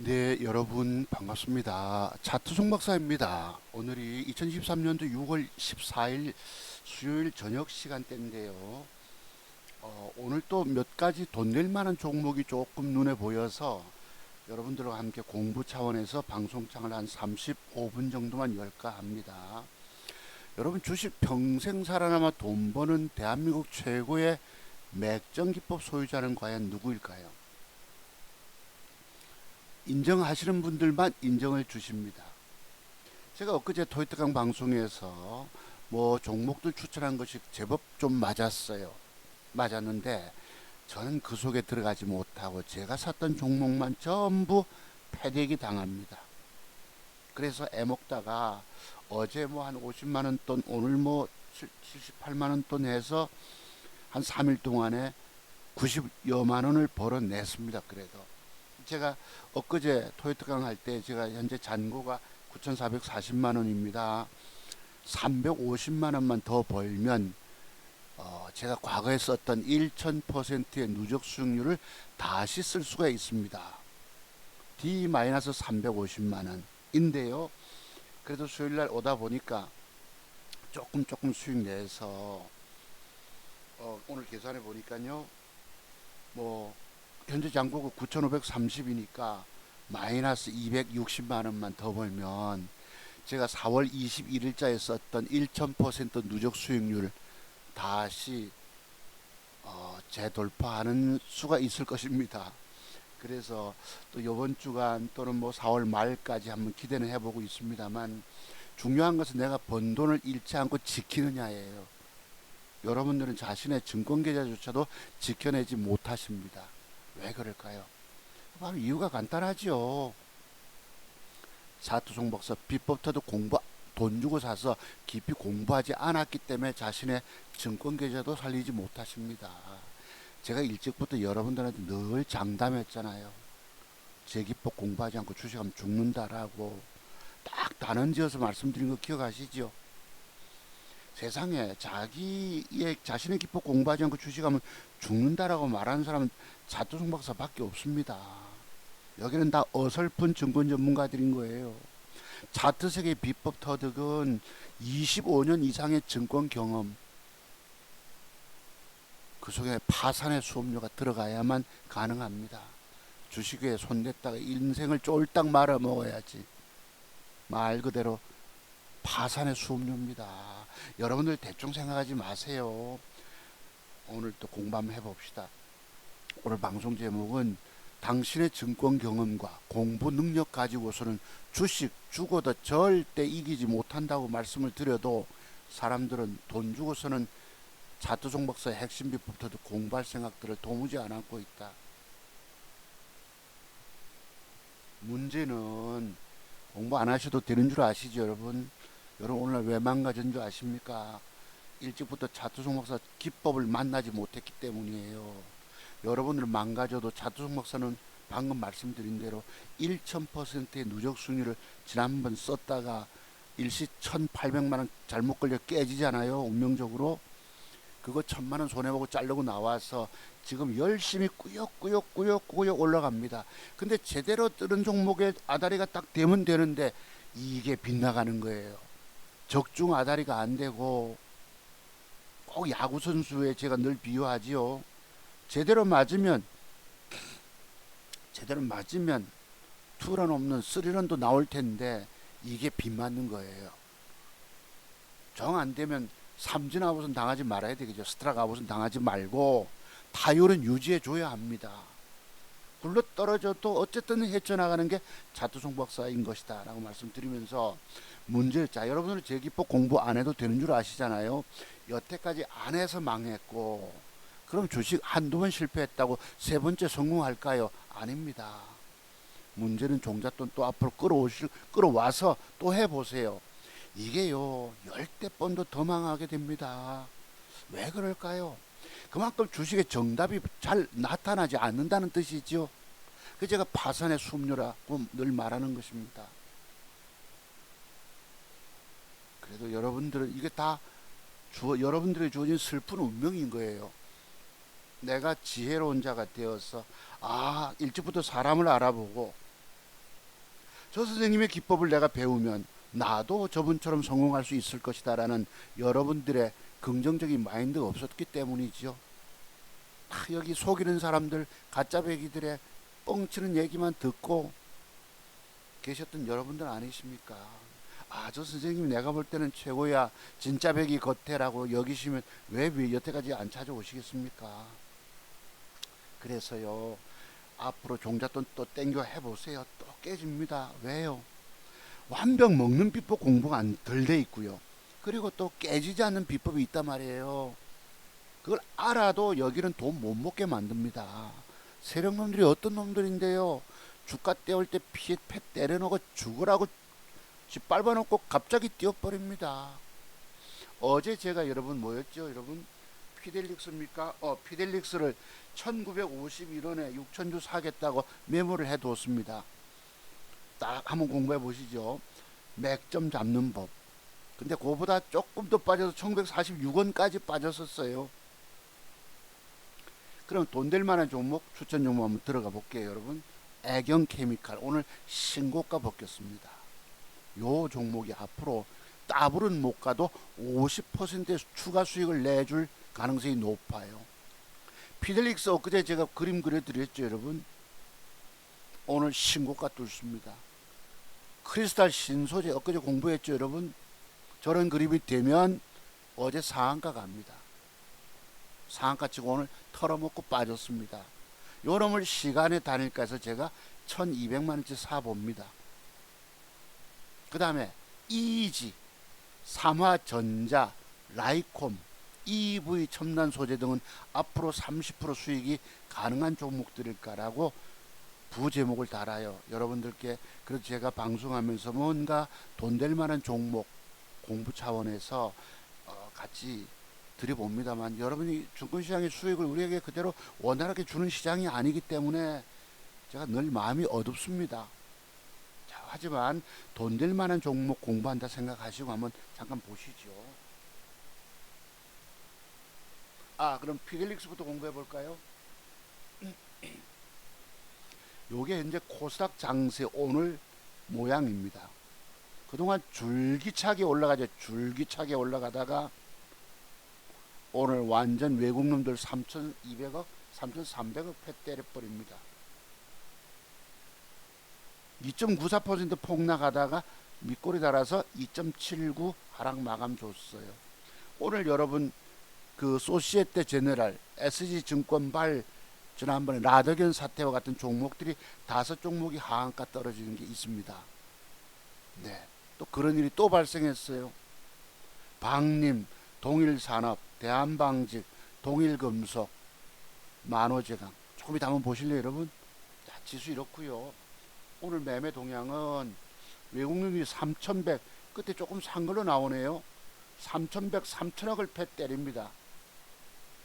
네, 여러분 반갑습니다. 차트 송박사입니다. 오늘이 2023년도 6월 14일 수요일 저녁 시간대인데요. 오늘 또 몇 가지 돈 낼 만한 종목이 조금 눈에 보여서 여러분들과 함께 공부 차원에서 방송창을 한 35분 정도만 열까 합니다. 여러분 주식 평생 살아남아 돈 버는 대한민국 최고의 맥정기법 소유자는 과연 누구일까요? 인정하시는 분들만 인정을 주십니다. 제가 엊그제 토이트강 방송에서 뭐 종목들 추천한 것이 제법 좀 맞았어요. 맞았는데 저는 그 속에 들어가지 못하고 제가 샀던 종목만 전부 패대기 당합니다. 그래서 애먹다가 어제 뭐 한 50만 원 돈, 오늘 뭐 78만 원 돈 해서 한 3일 동안에 90여만 원을 벌어냈습니다. 그래도 제가 엊그제 토요트강 할 때 제가 현재 잔고가 9,440만 원입니다. 350만 원만 더 벌면 제가 과거에 썼던 1000%의 누적 수익률을 다시 쓸 수가 있습니다. D-350만 원인데요. 그래도 수요일날 오다 보니까 조금 수익 내서 오늘 계산해 보니까요. 뭐 현재 잔고가 9,530이니까 마이너스 260만 원만 더 벌면 제가 4월 21일자에 썼던 1000% 누적 수익률 다시 재돌파하는 수가 있을 것입니다. 그래서 또 이번 주간 또는 뭐 4월 말까지 한번 기대는 해보고 있습니다만 중요한 것은 내가 번 돈을 잃지 않고 지키느냐예요. 여러분들은 자신의 증권 계좌조차도 지켜내지 못하십니다. 왜 그럴까요? 바로 이유가 간단하죠. 사투송 박사 비법터도 돈 주고 사서 깊이 공부하지 않았기 때문에 자신의 증권 계좌도 살리지 못하십니다. 제가 일찍부터 여러분들한테 늘 장담했잖아요. 제 기법 공부하지 않고 주식하면 죽는다라고 딱 단언지어서 말씀드린 거 기억하시죠? 세상에 자신의 기법 공부하지 않고 주식하면 죽는다라고 말하는 사람은 차트송 박사밖에 없습니다. 여기는 다 어설픈 증권 전문가들인 거예요. 차트 세계 비법 터득은 25년 이상의 증권 경험, 그 속에 파산의 수업료가 들어가야만 가능합니다. 주식에 손댔다가 인생을 쫄딱 말아 먹어야지. 말 그대로 파산의 수업료입니다. 여러분들 대충 생각하지 마세요. 오늘 또 공부 한번 해봅시다. 오늘 방송 제목은 당신의 증권 경험과 공부 능력 가지고서는 주식 죽어도 절대 이기지 못한다고 말씀을 드려도 사람들은 돈 주고서는 차트송 박사의 핵심 비법도 공부할 생각들을 도무지 안 하고 있다. 문제는 공부 안 하셔도 되는 줄 아시죠, 여러분? 여러분 오늘 왜 망가진 줄 아십니까? 일찍부터 차트송 박사 기법을 만나지 못했기 때문이에요. 여러분들 망가져도 차트송 박사는 방금 말씀드린 대로 1000%의 누적 수익률을 지난번 썼다가 일시 1800만 원 잘못 걸려 깨지잖아요. 운명적으로. 그거 1000만 원 손해보고 자르고 나와서 지금 열심히 꾸역꾸역 올라갑니다. 근데 제대로 뜨는 종목에 아다리가 딱 되면 되는데 이게 빗나가는 거예요. 적중 아다리가 안 되고 꼭 야구 선수에 제가 늘 비유하지요. 제대로 맞으면 투런 없는 쓰리런도 나올 텐데 이게 빗맞는 거예요. 정 안 되면 삼진 아웃은 당하지 말아야 되겠죠. 스트라이크 아웃은 당하지 말고 타율은 유지해 줘야 합니다. 굴러 떨어져도 어쨌든 헤쳐나가는 게 차트송 박사인 것이다 라고 말씀드리면서 자 여러분들 제 기법 공부 안 해도 되는 줄 아시잖아요. 여태까지 안 해서 망했고 그럼 주식 한두 번 실패했다고 세 번째 성공할까요? 아닙니다. 문제는 종잣돈 또 앞으로 끌어와서 또 해보세요. 이게요, 10대 번도 더 망하게 됩니다. 왜 그럴까요? 그만큼 주식의 정답이 잘 나타나지 않는다는 뜻이죠. 그 제가 파산의 수업료라고 늘 말하는 것입니다. 그래도 여러분들은 이게 다 여러분들의 주어진 슬픈 운명인 거예요. 내가 지혜로운 자가 되어서 일찍부터 사람을 알아보고 저 선생님의 기법을 내가 배우면 나도 저분처럼 성공할 수 있을 것이다 라는 여러분들의 긍정적인 마인드가 없었기 때문이죠. 여기 속이는 사람들, 가짜배기들의 뻥치는 얘기만 듣고 계셨던 여러분들 아니십니까? 저 선생님 내가 볼 때는 최고야, 진짜 배기 겉에라고 여기시면 왜 여태까지 안 찾아오시겠습니까? 그래서요, 앞으로 종잣돈 또 땡겨 해보세요. 또 깨집니다. 왜요? 완벽 먹는 비법 공부가 덜 돼 있고요. 그리고 또 깨지지 않는 비법이 있단 말이에요. 그걸 알아도 여기는 돈 못 먹게 만듭니다. 세력놈들이 어떤 놈들인데요. 주가 떼올 때 피해 패 때려놓고 죽으라고 집 밟아놓고 갑자기 뛰어버립니다. 어제 제가 여러분 뭐였죠? 여러분 피델릭스입니까? 피델릭스를 1951원에 6천주 사겠다고 메모를 해두었습니다. 딱 한번 공부해 보시죠. 맥점 잡는 법. 근데 그거보다 조금 더 빠져서 1946원까지 빠졌었어요. 그럼 돈 될 만한 종목, 추천 종목 한번 들어가 볼게요, 여러분. 애경 케미칼 오늘 신고가 벗겼습니다. 요 종목이 앞으로 따블은 못 가도 50%의 추가 수익을 내줄 가능성이 높아요. 피델릭스 엊그제 제가 그림 그려드렸죠, 여러분. 오늘 신고가 뚫습니다. 크리스탈 신소재 엊그제 공부했죠, 여러분. 저런 그림이 되면 어제 상한가 갑니다. 상한가 치고 오늘 털어먹고 빠졌습니다. 요놈을 시간의 단일가 해서 제가 1200만원치 사봅니다. 그 다음에 EG, 삼화전자, 라이콤, EV 첨단 소재 등은 앞으로 30% 수익이 가능한 종목들일까라고 부제목을 달아요. 여러분들께. 그래서 제가 방송하면서 뭔가 돈 될 만한 종목 공부 차원에서 같이 드려봅니다만, 여러분이 증권시장의 수익을 우리에게 그대로 원활하게 주는 시장이 아니기 때문에 제가 늘 마음이 어둡습니다. 자, 하지만 돈 될 만한 종목 공부한다 생각하시고 한번 잠깐 보시죠. 그럼 피델릭스부터 공부해 볼까요? 요게 현재 코스닥 장세 오늘 모양입니다. 그동안 줄기차게 올라가죠. 줄기차게 올라가다가 오늘 완전 외국놈들 3,200억, 3,300억 패 때려버립니다. 2.94% 폭락하다가 밑꼬리 달아서 2.79 하락 마감 줬어요. 오늘 여러분 그 소시에테 제네랄, SG증권발, 지난번에 라더견 사태와 같은 종목들이 5종목이 하한가 떨어지는 게 있습니다. 네, 또 그런 일이 또 발생했어요. 방림, 동일산업, 대한방직, 동일금속, 만호제강. 조금 이따 한번 보실래요, 여러분? 자, 지수 이렇고요. 오늘 매매 동향은 외국인이 3,100, 끝에 조금 산 걸로 나오네요. 3,100, 3,000억을 패 때립니다.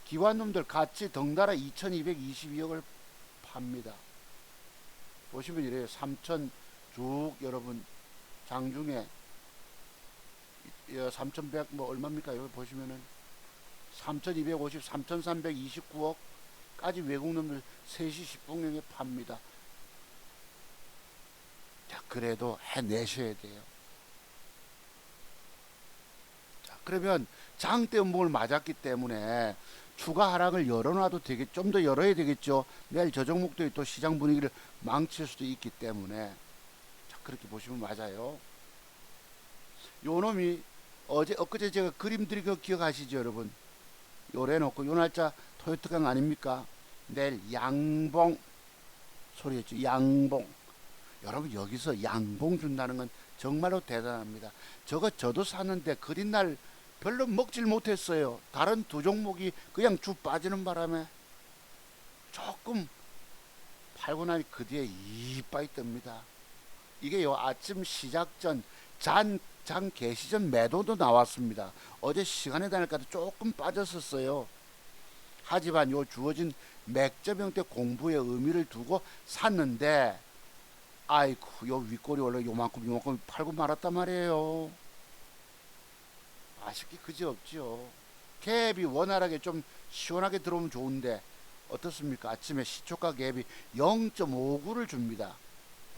기관놈들 같이 덩달아 2,222억을 팝니다. 보시면 이래요. 3,000 쭉 여러분 장중에 3,100 뭐 얼마입니까? 여기 보시면은 3,250, 3,329억까지 외국놈들 3시 10분경에 팝니다. 자, 그래도 해내셔야 돼요. 자, 그러면 장대 음봉을 맞았기 때문에 추가 하락을 열어놔도 되겠, 좀 더 열어야 되겠죠. 내일 저 종목들이 또 시장 분위기를 망칠 수도 있기 때문에. 자, 그렇게 보시면 맞아요. 요 놈이 엊그제 제가 그림 드린 거 기억하시죠, 여러분? 요래 놓고 요 날짜 토요트강 아닙니까? 내일 양봉 소리했죠. 양봉. 여러분 여기서 양봉 준다는 건 정말로 대단합니다. 저도 샀는데 그린 날 별로 먹질 못했어요. 다른 두 종목이 그냥 쭉 빠지는 바람에 조금 팔고 나니 그 뒤에 이빠이 뜹니다. 이게 요 아침 시작 전 장 개시 전 매도도 나왔습니다. 어제 시간에 다닐까도 조금 빠졌었어요. 하지만 요 주어진 맥점 형태 공부의 의미를 두고 샀는데 아이쿠 요 윗골이 원래 요만큼 팔고 말았단 말이에요. 아쉽게 그지없죠. 갭이 원활하게 좀 시원하게 들어오면 좋은데 어떻습니까? 아침에 시초가 갭이 0.59를 줍니다.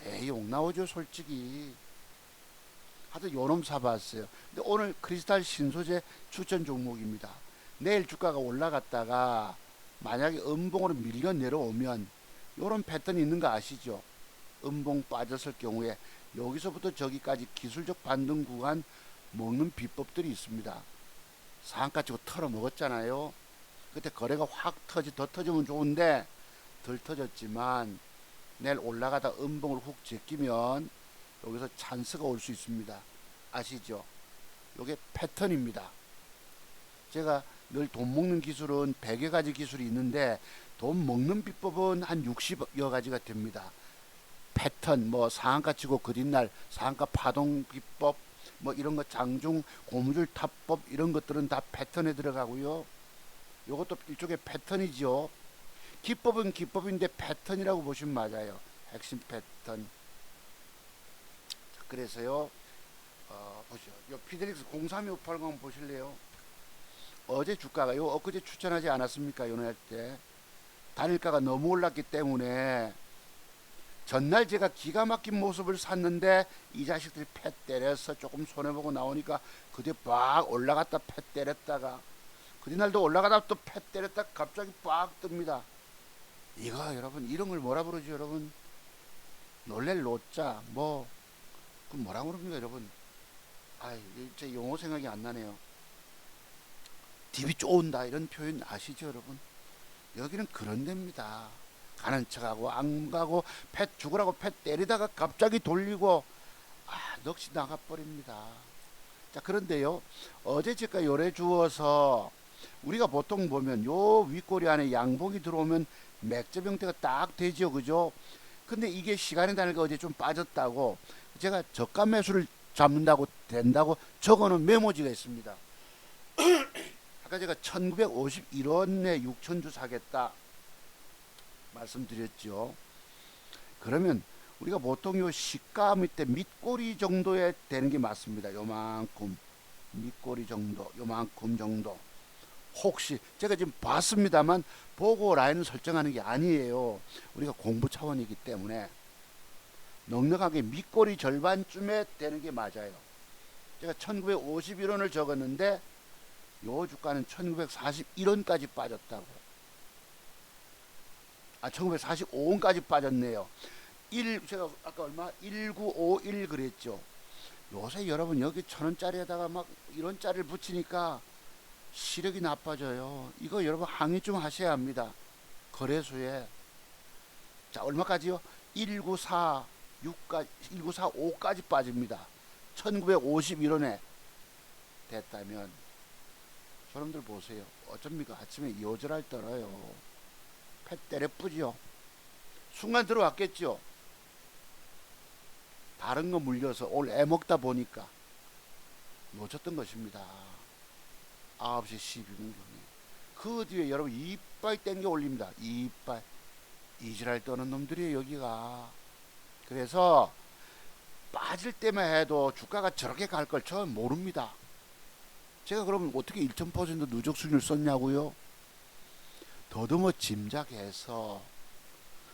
에이, 욕 나오죠, 솔직히. 하여튼 요놈 사봤어요. 근데 오늘 크리스탈 신소재 추천 종목입니다. 내일 주가가 올라갔다가 만약에 음봉으로 밀려 내려오면 요런 패턴이 있는 거 아시죠? 음봉 빠졌을 경우에 여기서부터 저기까지 기술적 반등 구간 먹는 비법들이 있습니다. 상한가 치고 털어 먹었잖아요. 그때 거래가 확 더 터지면 좋은데 덜 터졌지만 내일 올라가다 음봉을 훅 제끼면 여기서 찬스가 올 수 있습니다. 아시죠? 요게 패턴입니다. 제가 늘 돈 먹는 기술은 100여 가지 기술이 있는데 돈 먹는 비법은 한 60여 가지가 됩니다. 패턴, 뭐 상한가 치고 그린날 상한가 파동 비법, 뭐 이런 거 장중 고무줄 타법 이런 것들은 다 패턴에 들어가고요. 요것도 일종의 패턴이죠. 기법은 기법인데 패턴이라고 보시면 맞아요. 핵심 패턴. 그래서요, 보시죠. 요 피델릭스 032580 보실래요? 어제 주가가 요 엊그제 추천하지 않았습니까? 요날 때 단일가가 너무 올랐기 때문에 전날 제가 기가 막힌 모습을 샀는데 이 자식들이 패 때려서 조금 손해보고 나오니까 그때 빡 올라갔다 패 때렸다가 그날도 올라가다 또 패 때렸다 갑자기 빡 뜹니다. 이거 여러분 이런 걸 뭐라 부르죠 여러분? 놀랄 노자 뭐 그 뭐라 그럽니까 여러분? 아이 제 용어 생각이 안 나네요. 딥이 쪼은다 이런 표현 아시죠 여러분? 여기는 그런 데입니다. 가는 척하고 안 가고 패 죽으라고 패 때리다가 갑자기 돌리고 넋이 나가버립니다. 자 그런데요 어제 제가 요래 주어서 우리가 보통 보면 요 윗꼬리 안에 양봉이 들어오면 맥접 형태가 딱 되죠 그죠? 근데 이게 시간의 단위가 어제 좀 빠졌다고 제가 저가 매수를 잡는다고 된다고 적어놓은 메모지가 있습니다. 아까 제가 1951원에 6천주 사겠다 말씀드렸죠. 그러면 우리가 보통 요 시가 밑에 밑꼬리 정도에 되는 게 맞습니다. 요만큼 밑꼬리 정도 요만큼 정도. 혹시 제가 지금 봤습니다만 보고 라인을 설정하는 게 아니에요. 우리가 공부 차원이기 때문에 넉넉하게 밑꼬리 절반쯤에 되는 게 맞아요. 제가 1951원을 적었는데 요 주가는 1941원까지 빠졌다고. 1945원까지 빠졌네요. 제가 아까 얼마? 1951 그랬죠. 요새 여러분 여기 1000원짜리에다가 막 이런 짜리를 붙이니까 시력이 나빠져요. 이거 여러분 항의 좀 하셔야 합니다. 거래소에. 자, 얼마까지요? 1946까지, 1945까지 빠집니다. 1951원에 됐다면 여러분들 보세요. 어쩝니까? 아침에 요절할 떨어요. 패 때려 뿌죠. 순간 들어왔겠죠. 다른 거 물려서 오늘 애 먹다 보니까 놓쳤던 것입니다. 9시 12분 경에. 그 뒤에 여러분 이빨 땡겨 올립니다. 이빨. 이지랄 떠는 놈들이에요 여기가. 그래서 빠질 때만 해도 주가가 저렇게 갈 걸 처음 모릅니다. 제가 그러면 어떻게 1000% 누적 수준을 썼냐고요? 더듬어 짐작해서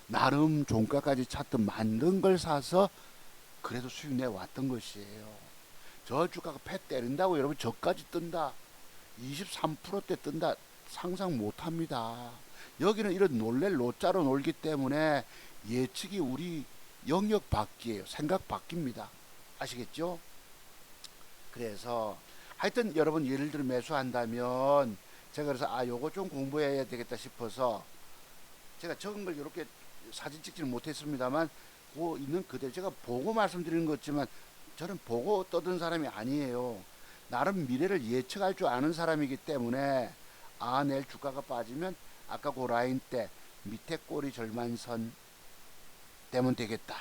나름 종가까지 찾던 만든 걸 사서 그래도 수익 내왔던 것이에요. 저 주가가 패 때린다고 여러분 저까지 뜬다 23%대 뜬다 상상 못합니다. 여기는 이런 놀랄 노자로 놀기 때문에 예측이 우리 영역 밖이에요. 생각 밖입니다. 아시겠죠? 그래서 하여튼 여러분 예를 들어 매수한다면 제가 그래서 요거 좀 공부해야 되겠다 싶어서 제가 적은 걸 이렇게 사진 찍지는 못했습니다만 그 있는 그대로 제가 보고 말씀드리는 거지만 저는 보고 떠든 사람이 아니에요. 나름 미래를 예측할 줄 아는 사람이기 때문에 내일 주가가 빠지면 아까 그 라인 때 밑에 꼬리 절반선 되면 되겠다.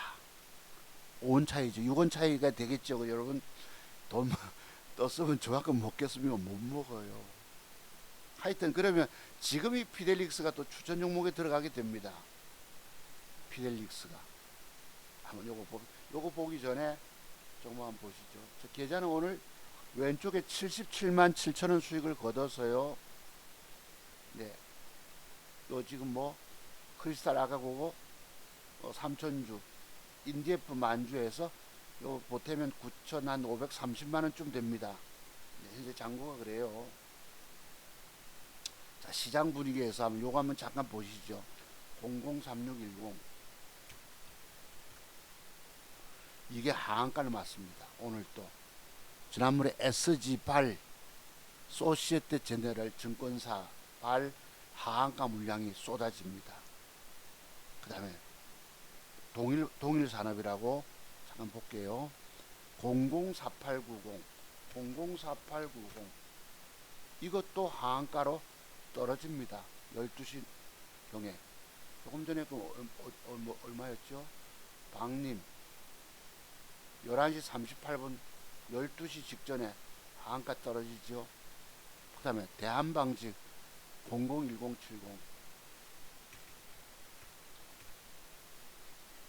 5원 차이죠. 6원 차이가 되겠죠. 여러분 돈 떴으면 저만큼 먹겠으면 못 먹어요. 하여튼 그러면 지금 이 피델릭스가 또 추천 종목에 들어가게 됩니다. 피델릭스가 한번 요거 보기 전에 조금 한번 보시죠. 저 계좌는 오늘 왼쪽에 77만 7천원 수익을 거둬서요. 네. 요 지금 뭐 크리스탈 아까 그거 3천주 인디에프 만주에서 요 보태면 9,530만원쯤 됩니다. 현재 장고가 그래요. 자, 시장 분위기에서 한번 요거 한번 잠깐 보시죠. 003610 이게 하한가를 맞습니다. 오늘 또 지난번에 SG발 소시에테 제네럴 증권사 발 하한가 물량이 쏟아집니다. 그 다음에 동일산업이라고 잠깐 볼게요. 004890 이것도 하한가로 떨어집니다. 12시 경에 조금 전에 그 얼마였죠? 박님 11시 38분 12시 직전에 하한가 떨어지죠. 그 다음에 대한방직 001070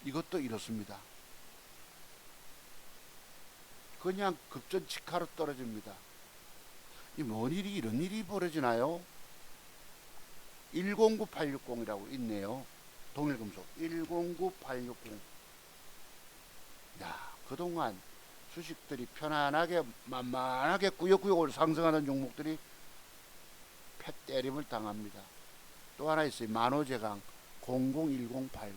이것도 이렇습니다. 그냥 급전직하로 떨어집니다. 이 뭔 일이 이런 일이 벌어지나요? 109860이라고 있네요. 동일금속 109860. 야, 그동안 주식들이 편안하게 만만하게 꾸역꾸역 상승하는 종목들이 패 때림을 당합니다. 또 하나 있어요. 만호제강 001080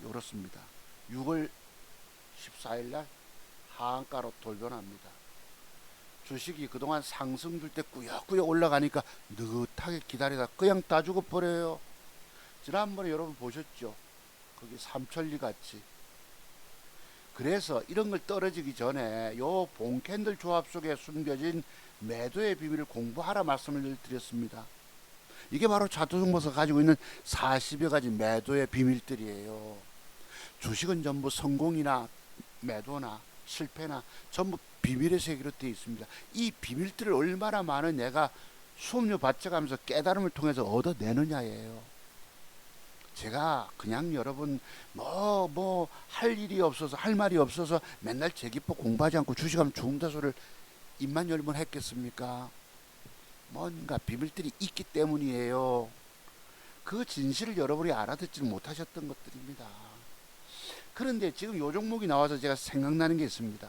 이렇습니다. 6월 14일날 하한가로 돌변합니다. 주식이 그동안 상승 줄 때 꾸역꾸역 올라가니까 느긋하게 기다리다 그냥 다 죽어버려요. 지난번에 여러분 보셨죠? 거기 삼천리 같이. 그래서 이런 걸 떨어지기 전에 요 봉캔들 조합 속에 숨겨진 매도의 비밀을 공부하라 말씀을 드렸습니다. 이게 바로 차트종목에서 가지고 있는 40여 가지 매도의 비밀들이에요. 주식은 전부 성공이나 매도나 실패나 전부 비밀의 세계로 되어 있습니다. 이 비밀들을 얼마나 많은 내가 수업료 받쳐가면서 깨달음을 통해서 얻어내느냐예요. 제가 그냥 여러분 할 일이 없어서 할 말이 없어서 맨날 재기법 공부하지 않고 주식하면 죽는다 소리를 입만 열면 했겠습니까? 뭔가 비밀들이 있기 때문이에요. 그 진실을 여러분이 알아듣지 못하셨던 것들입니다. 그런데 지금 요 종목이 나와서 제가 생각나는 게 있습니다.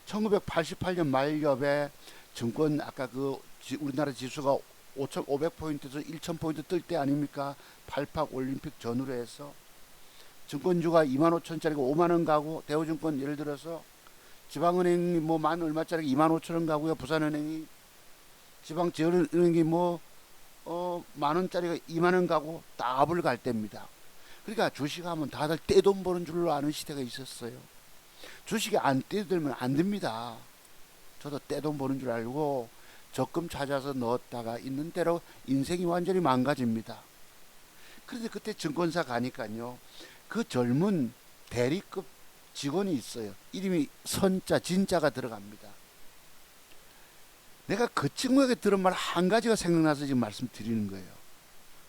1988년 말엽에 증권 아까 그 우리나라 지수가 5,500포인트에서 1,000포인트 뜰 때 아닙니까? 88 올림픽 전후로 해서 증권주가 25,000짜리가 5만원 가고 대우증권 예를 들어서 지방은행이 뭐 만 얼마짜리가 25,000원 가고요. 부산은행이 지방재원은행이 만원짜리가 2만원 가고 더블 갈 때입니다. 그러니까 주식하면 다들 떼돈 버는 줄로 아는 시대가 있었어요. 주식이 안 떼들면 안 됩니다. 저도 떼돈 버는 줄 알고 적금 찾아서 넣었다가 있는 대로 인생이 완전히 망가집니다. 그런데 그때 증권사 가니까요. 그 젊은 대리급 직원이 있어요. 이름이 선자 진자가 들어갑니다. 내가 그 친구에게 들은 말 한 가지가 생각나서 지금 말씀드리는 거예요.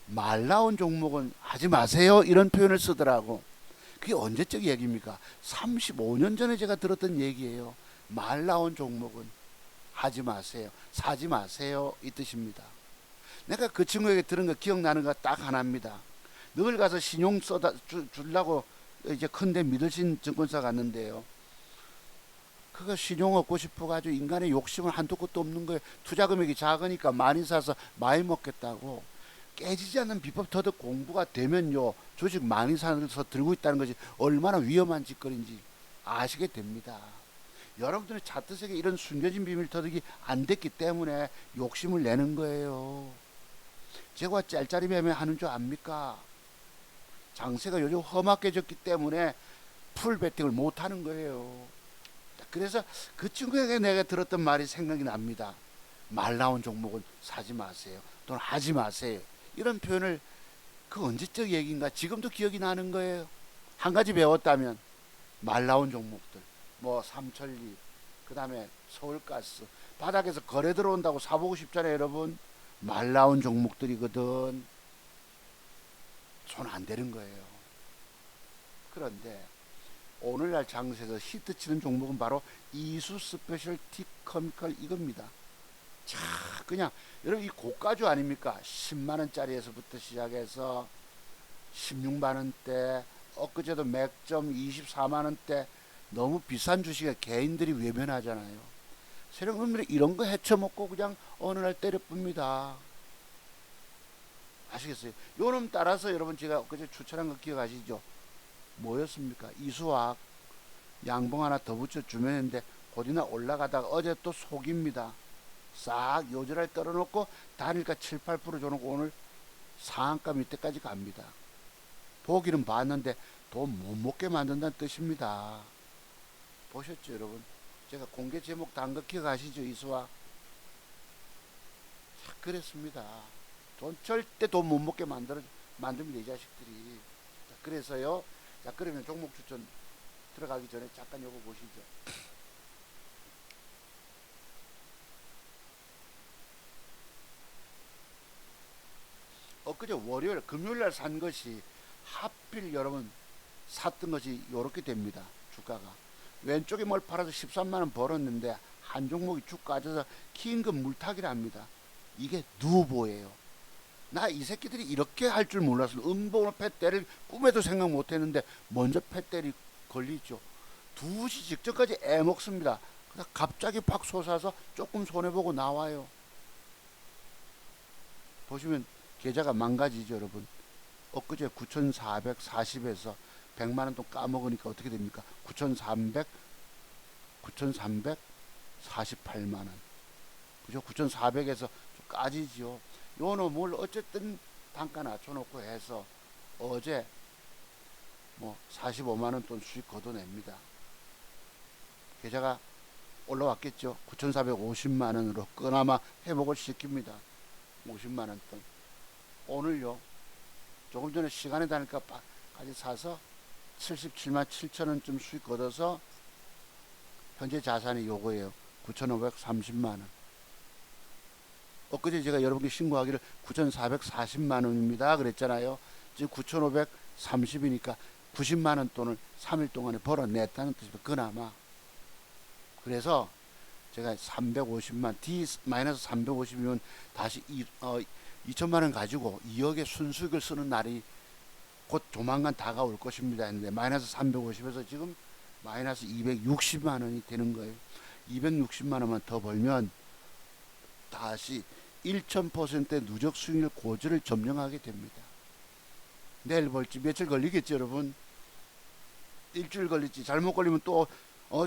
말 나온 종목은 하지 마세요. 이런 표현을 쓰더라고. 그게 언제적 얘기입니까? 35년 전에 제가 들었던 얘기예요. 말 나온 종목은 하지 마세요. 사지 마세요. 이 뜻입니다. 내가 그 친구에게 들은 거 기억나는 거 딱 하나입니다. 늘 가서 신용 주려고 이제 큰데 믿으신 증권사 갔는데요. 그거 신용 얻고 싶어가지고 인간의 욕심은 한도 끝도 없는 거예요. 투자 금액이 작으니까 많이 사서 많이 먹겠다고. 깨지지 않는 비법 터득 공부가 되면요. 주식 많이 사서 들고 있다는 것이 얼마나 위험한 짓거리인지 아시게 됩니다. 여러분들의 차트색에 이런 숨겨진 비밀 터득이 안 됐기 때문에 욕심을 내는 거예요. 제가 짤짤이 매매 하는 줄 압니까? 장세가 요즘 험악해졌기 때문에 풀 베팅을 못 하는 거예요. 그래서 그 친구에게 내가 들었던 말이 생각이 납니다. 말 나온 종목은 사지 마세요. 또는 하지 마세요. 이런 표현을 그 언제적 얘기인가 지금도 기억이 나는 거예요. 한 가지 배웠다면 말 나온 종목들 뭐 삼천리 그 다음에 서울가스 바닥에서 거래 들어온다고 사보고 싶잖아요. 여러분 말 나온 종목들이거든. 손 안 대는 거예요. 그런데 오늘날 장세에서 히트치는 종목은 바로 이수 스페셜티 커미컬 이겁니다. 그냥 여러분 이 고가주 아닙니까? 10만 원짜리에서부터 시작해서 16만 원대, 엊그제도 맥점 24만 원대. 너무 비싼 주식에 개인들이 외면하잖아요. 세력금들이 이런 거 헤쳐먹고 그냥 어느 날 때려뿝니다. 아시겠어요? 요놈 따라서 여러분 제가 엊그제 추천한 거 기억하시죠? 뭐였습니까? 이수학 양봉 하나 더 붙여주면 했는데 곧이나 올라가다가 어제 또 속입니다. 싹 요지를 떨어놓고 단일가 7, 8% 줘놓고 오늘 상한가 밑에까지 갑니다. 보기는 봤는데 돈 못 먹게 만든다는 뜻입니다. 보셨죠 여러분? 제가 공개 제목 단 거 기억하시죠? 이수와 그랬습니다. 돈 절대 돈 못 먹게 만듭니다 이 자식들이. 자, 그래서요. 자 그러면 종목 추천 들어가기 전에 잠깐 요거 보시죠. 엊그제 월요일 금요일날 산 것이 하필 여러분 샀던 것이 요렇게 됩니다. 주가가 왼쪽에 뭘 팔아서 13만원 벌었는데 한 종목이 쭉 까져서 긴급 물타기랍니다. 이게 누보예요. 나 이 새끼들이 이렇게 할 줄 몰랐어. 음봉을 팻대를 꿈에도 생각 못했는데 먼저 팻대리 걸리죠. 2시 직전까지 애먹습니다. 그러다 갑자기 팍 솟아서 조금 손해보고 나와요. 보시면 계좌가 망가지죠 여러분. 엊그제 9,440에서 100만원 돈 까먹으니까 어떻게 됩니까? 9,348만원. 그죠? 9,400에서 좀 까지죠. 요 놈을 어쨌든 단가 낮춰놓고 해서 어제 뭐 45만원 돈 수익 거둬냅니다. 계좌가 올라왔겠죠. 9,450만원으로 그나마 회복을 시킵니다. 50만원 돈. 오늘요. 조금 전에 시간에 다니까까지 사서 77만 7천원쯤 수익 거둬서 현재 자산이 요거예요. 9,530만원. 엊그제 제가 여러분께 신고하기를 9,440만원입니다 그랬잖아요. 지금 9,530이니까 90만원 돈을 3일 동안에 벌어냈다는 뜻입니다. 그나마. 그래서 제가 350만 D-350이면 다시 2천만원 가지고 2억의 순수익을 쓰는 날이 곧 조만간 다가올 것입니다 했는데 마이너스 350에서 지금 마이너스 260만원이 되는 거예요. 260만원만 더 벌면 다시 1000%의 누적 수익률 고지를 점령하게 됩니다. 내일 벌지 며칠 걸리겠지 여러분. 일주일 걸릴지 잘못 걸리면 또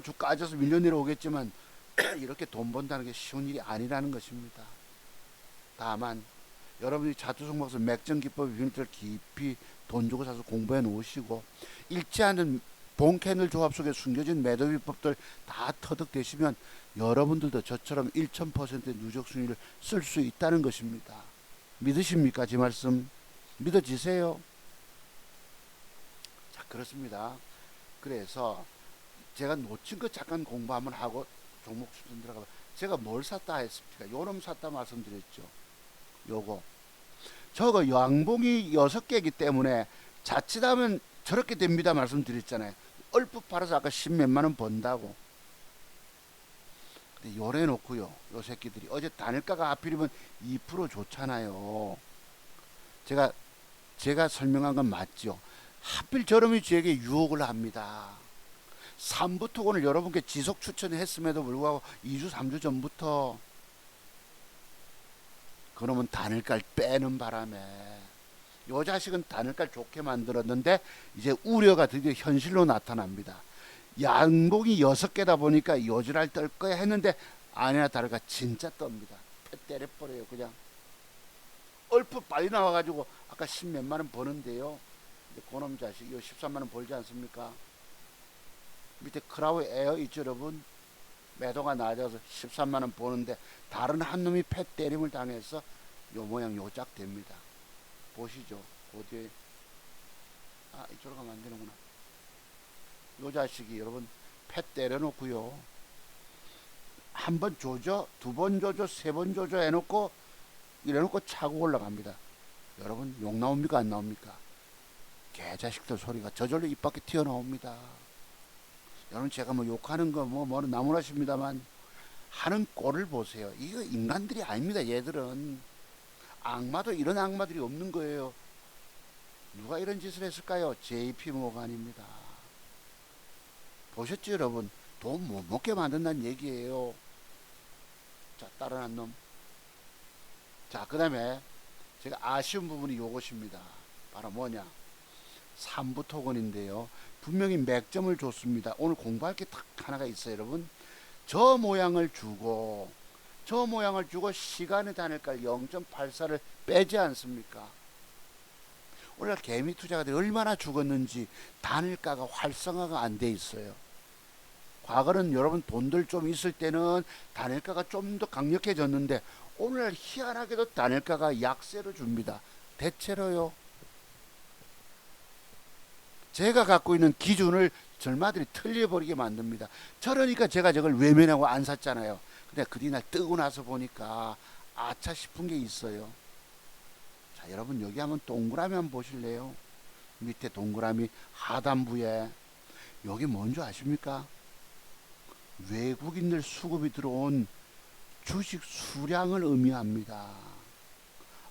주 까져서 밀려 내려오겠지만 이렇게 돈 번다는 게 쉬운 일이 아니라는 것입니다. 다만 여러분이 차트 종목에서 맥점 기법 비밀들 깊이 돈 주고 사서 공부해 놓으시고 읽지 않은 본캐널 조합 속에 숨겨진 매도 비법들 다 터득되시면 여러분들도 저처럼 1000%의 누적 수익을 쓸 수 있다는 것입니다. 믿으십니까? 제 말씀 믿어지세요? 자 그렇습니다. 그래서 제가 놓친 거 잠깐 공부 한번 하고 종목 추천 들어가면 제가 뭘 샀다 했습니까? 요놈 샀다 말씀드렸죠. 요거 저거 양봉이 6개이기 때문에 자칫하면 저렇게 됩니다 말씀드렸잖아요. 얼핏 팔아서 아까 10몇만원 번다고. 근데 요래 놓고요 요 새끼들이 어제 단일가가 하필이면 2% 좋잖아요. 제가 설명한 건 맞죠. 하필 저놈이 저에게 유혹을 합니다. 3부터 오늘 여러분께 지속 추천했음에도 불구하고 2주 3주 전부터 그놈은 단일가를 빼는 바람에 요 자식은 단일가를 좋게 만들었는데 이제 우려가 드디어 현실로 나타납니다. 양봉이 6개다 보니까 요지랄 떨 거야 했는데 아니나 다를까 진짜 떱니다. 패 때려버려요. 그냥 얼핏 빨리 나와가지고 아까 10몇만원 버는데요. 그놈 자식 요 13만원 벌지 않습니까? 밑에 크라우 에어 있죠 여러분. 매도가 낮아서 13만원 버는데 다른 한 놈이 패 때림을 당해서 요 모양 요 짝 됩니다. 보시죠. 그 뒤에 이쪽으로 가면 안 되는구나. 요 자식이 여러분 패 때려놓고요. 한 번 조져, 두 번 조져, 세 번 조져 해놓고 이래놓고 차고 올라갑니다. 여러분 욕 나옵니까 안 나옵니까? 개자식들 소리가 저절로 입 밖에 튀어나옵니다. 여러분 제가 뭐 욕하는 거 뭐는 나무라십니다만 하는 꼴을 보세요. 이거 인간들이 아닙니다. 얘들은 악마도 이런 악마들이 없는 거예요. 누가 이런 짓을 했을까요? JP 모간입니다. 보셨죠 여러분? 돈 못 먹게 만든다는 얘기예요. 자, 다른 한 놈. 자, 그 다음에 제가 아쉬운 부분이 요것입니다. 바로 뭐냐? 3부 토건인데요. 분명히 맥점을 줬습니다. 오늘 공부할 게 딱 하나가 있어요, 여러분. 저 모양을 주고 시간의 단일가 0.84를 빼지 않습니까? 오늘 개미 투자가들이 얼마나 죽었는지 단일가가 활성화가 안 돼 있어요. 과거는 여러분 돈들 좀 있을 때는 단일가가 좀 더 강력해졌는데 오늘 희한하게도 단일가가 약세로 줍니다. 대체로요. 제가 갖고 있는 기준을 절마들이 틀려버리게 만듭니다. 저러니까 제가 저걸 외면하고 안 샀잖아요. 근데 그 뒤날 뜨고 나서 보니까 아차 싶은 게 있어요. 자, 여러분 여기 한번 동그라미 한번 보실래요? 밑에 동그라미 하단부에 여기 뭔지 아십니까? 외국인들 수급이 들어온 주식 수량을 의미합니다.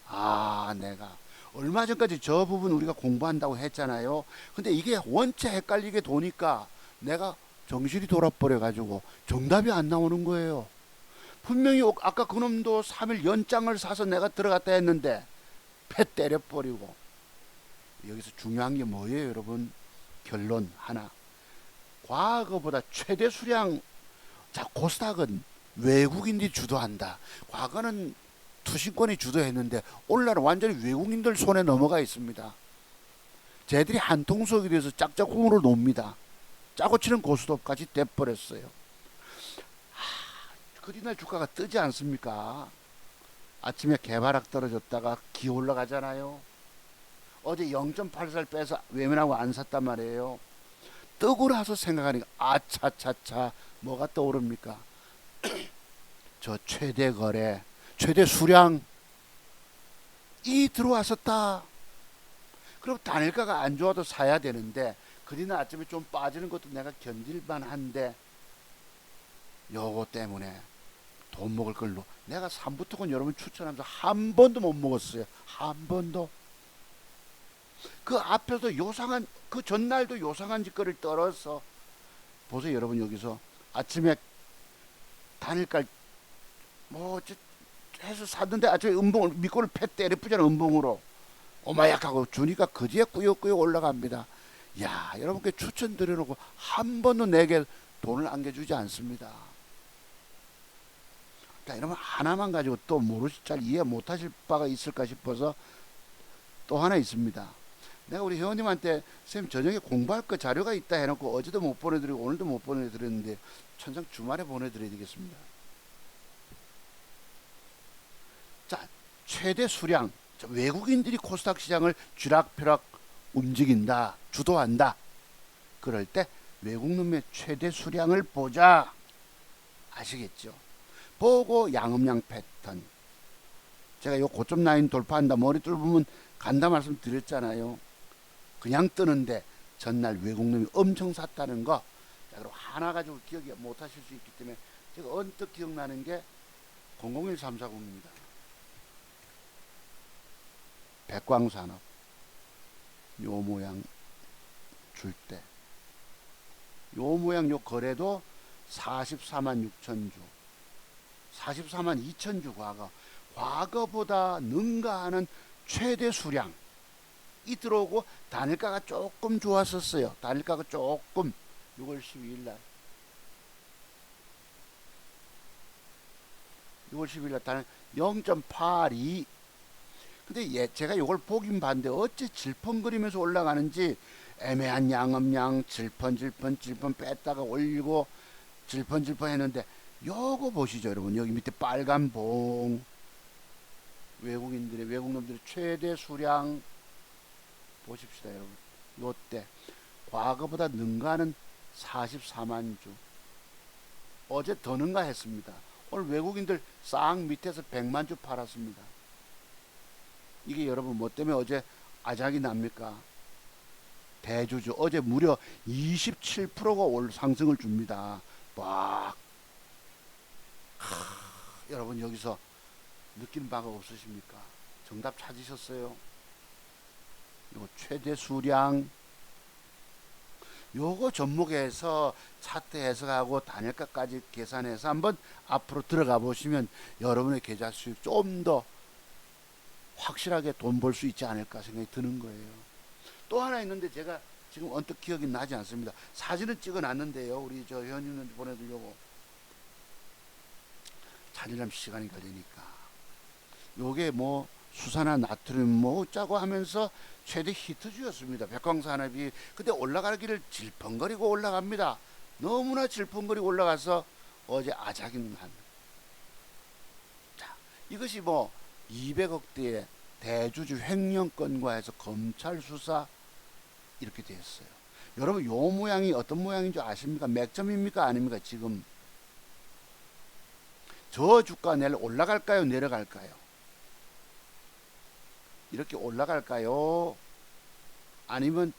아, 내가 얼마 전까지 저 부분 우리가 공부한다고 했잖아요. 근데 이게 원체 헷갈리게 도니까 내가 정신이 돌아버려 가지고 정답이 안 나오는 거예요. 분명히 아까 그놈도 3일 연장을 사서 내가 들어갔다 했는데 패 때려버리고. 여기서 중요한 게 뭐예요 여러분? 결론 하나. 과거보다 최대 수량. 자, 코스닥은 외국인들이 주도한다. 과거는 투신권이 주도했는데 오늘날은 완전히 외국인들 손에 넘어가 있습니다. 쟤들이 한 통속에 대해서 짝짝꿍으로 놉니다. 짜고 치는 고스톱까지 돼버렸어요. 그리날 주가가 뜨지 않습니까? 아침에 개바락 떨어졌다가 기 올라가잖아요. 어제 0.84를 빼서 외면하고 안 샀단 말이에요. 뜨고 나서 생각하니까 아차차차 뭐가 떠오릅니까? 저 최대 거래, 최대 수량 이 들어왔었다. 그럼 단일가가 안 좋아도 사야 되는데 그리나 아침에 좀 빠지는 것도 내가 견딜만 한데 요거 때문에 돈 먹을 걸로 내가 3부토건 여러분 추천하면서 한 번도 못 먹었어요. 한 번도. 그 앞에서 요상한 그 전날도 요상한 짓거리를 떨어서 보세요 여러분. 여기서 아침에 단일가 뭐 해서 샀는데 아침에 음봉을 밑골을 패 때려부잖아. 음봉으로 오마약하고 주니까 그지에 꾸역꾸역 올라갑니다. 야, 여러분께 추천드려놓고 한 번도 내게 돈을 안겨주지 않습니다. 그러니까 여러분 하나만 가지고 또 잘 이해 못하실 바가 있을까 싶어서 또 하나 있습니다. 내가 우리 회원님한테 선생님 저녁에 공부할 거 자료가 있다 해놓고 어제도 못 보내드리고 오늘도 못 보내드렸는데 천상 주말에 보내드려야 되겠습니다. 자, 최대 수량. 외국인들이 코스닥 시장을 쥐락펴락 움직인다, 주도한다. 그럴 때 외국놈의 최대 수량을 보자. 아시겠죠? 보고 양음양 패턴. 제가 요 고점 라인 돌파한다, 머리 뚫으면 간다 말씀드렸잖아요. 그냥 뜨는데 전날 외국놈이 엄청 샀다는 거. 자, 그럼 하나 가지고 기억이 못하실 수 있기 때문에 제가 언뜻 기억나는 게 001340입니다. 백광산업 요 모양 줄 때 요 모양 요 거래도 44만 6천 주 44만 2천 주 과거보다 능가하는 최대 수량이 들어오고 단일가가 조금 좋았었어요. 단일가가 조금 6월 12일 날 6월 12일 날 단일 0.82. 근데 제가 이걸 보긴 봤는데 어째 질펀거리면서 올라가는지 애매한 양음양 질펀 뺐다가 올리고 질펀 했는데 요거 보시죠 여러분. 여기 밑에 빨간 봉 외국놈들의 최대 수량 보십시다 여러분. 요때 과거보다 능가하는 44만 주. 어제 더 능가했습니다. 오늘 외국인들 싹 밑에서 100만 주 팔았습니다. 이게 여러분 뭐 때문에 어제 아작이 납니까? 대주주 어제 무려 27%가 상승을 줍니다. 막 여러분 여기서 느끼는 바가 없으십니까? 정답 찾으셨어요? 요 최대 수량 요거 접목해서 차트 해석하고 단일가까지 계산해서 한번 앞으로 들어가 보시면 여러분의 계좌 수익 좀 더 확실하게 돈 벌 수 있지 않을까 생각이 드는 거예요. 또 하나 있는데 제가 지금 언뜻 기억이 나지 않습니다. 사진은 찍어 놨는데요. 우리 저 회원님한테 보내드리려고 찾으려면 시간이 걸리니까. 요게 뭐 수산화 나트륨 뭐 짜고 하면서 최대 히트주였습니다. 백광산업이 근데 올라가기를 질펀거리고 올라갑니다. 너무나 질펀거리고 올라가서 어제 아작인 한. 자, 이것이 뭐 200억대의 대주주 횡령건과 해서 검찰 수사 이렇게 됐어요. 여러분 요 모양이 어떤 모양인 줄 아십니까? 맥점입니까? 아닙니까? 지금 저 주가 내일 올라갈까요? 내려갈까요? 이렇게 올라갈까요? 아니면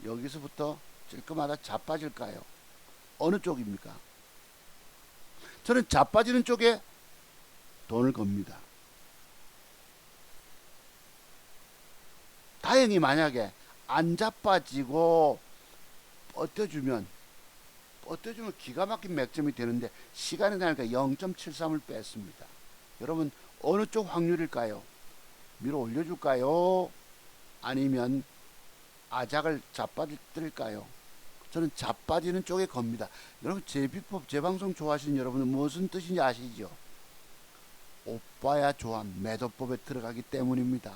여기서부터 찔끔하다 자빠질까요? 어느 쪽입니까? 저는 자빠지는 쪽에 돈을 겁니다. 다행히 만약에 안 자빠지고 뻗어주면 기가 막힌 맥점이 되는데 시간이 나니까 0.73을 뺐습니다. 여러분 어느 쪽 확률일까요? 밀어 올려줄까요? 아니면 아작을 자빠질까요? 저는 자빠지는 쪽에 겁니다. 여러분 제 비법 제 방송 좋아하시는 여러분은 무슨 뜻인지 아시죠? 오빠야 조합 매도법에 들어가기 때문입니다.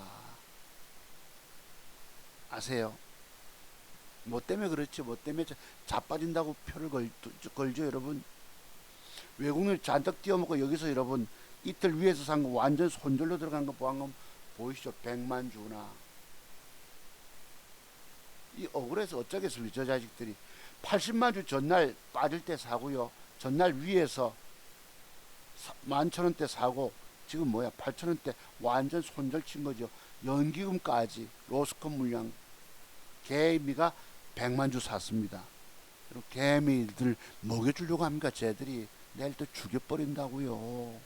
아세요? 뭐 때문에 그렇죠. 뭐 때문에 자빠진다고 표를 걸죠 여러분. 외국인을 잔뜩 띄워먹고 여기서 여러분 이틀 위에서 산 거 완전 손절로 들어간 거 보안 보이시죠? 100만 주나. 이 억울해서 어쩌겠습니까? 저 자식들이 80만 주 전날 빠질 때 사고요. 전날 위에서 11,000원대 사고 지금 뭐야 8,000원대 완전 손절 친 거죠. 연기금까지 로스컷 물량 개미가 100만 주 샀습니다. 그리고 개미들 먹여주려고 합니까? 쟤들이 내일 또 죽여버린다고요.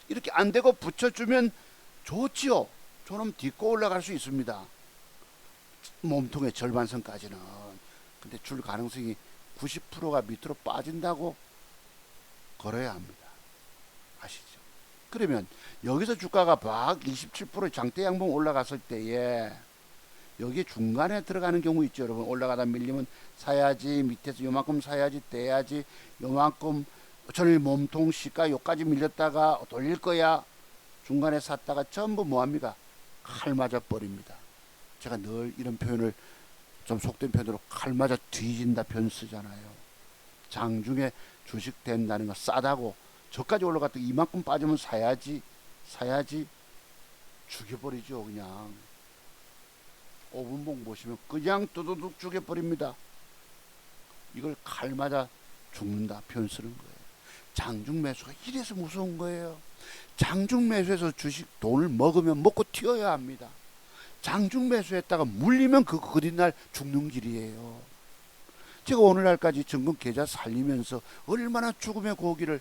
이렇게 안되고 붙여주면 좋지요. 저놈 딛고 올라갈 수 있습니다. 몸통의 절반선까지는. 근데 줄 가능성이 90%가 밑으로 빠진다고 걸어야 합니다. 아시죠? 그러면 여기서 주가가 막 27% 장대 양봉 올라갔을 때에 여기에 중간에 들어가는 경우 있죠. 여러분 올라가다 밀리면 사야지, 밑에서 요만큼 사야지, 떼야지, 요만큼 전일 몸통 시가 요까지 밀렸다가 돌릴 거야. 중간에 샀다가 전부 뭐합니까? 칼 맞아 버립니다. 제가 늘 이런 표현을 좀 속된 표현으로 칼 맞아 뒤진다 표현 쓰잖아요. 장중에 주식 된다는 거 싸다고 저까지 올라갔다 이만큼 빠지면 사야지 죽여버리죠. 그냥 5분봉 보시면 그냥 두두둑 죽여버립니다. 이걸 칼 맞아 죽는다 표현 쓰는 거예요. 장중 매수가 이래서 무서운 거예요. 장중 매수해서 주식 돈을 먹으면 먹고 튀어야 합니다. 장중 매수했다가 물리면 그 그뒷날 죽는 길이에요. 제가 오늘날까지 정금 계좌 살리면서 얼마나 죽음의 고기를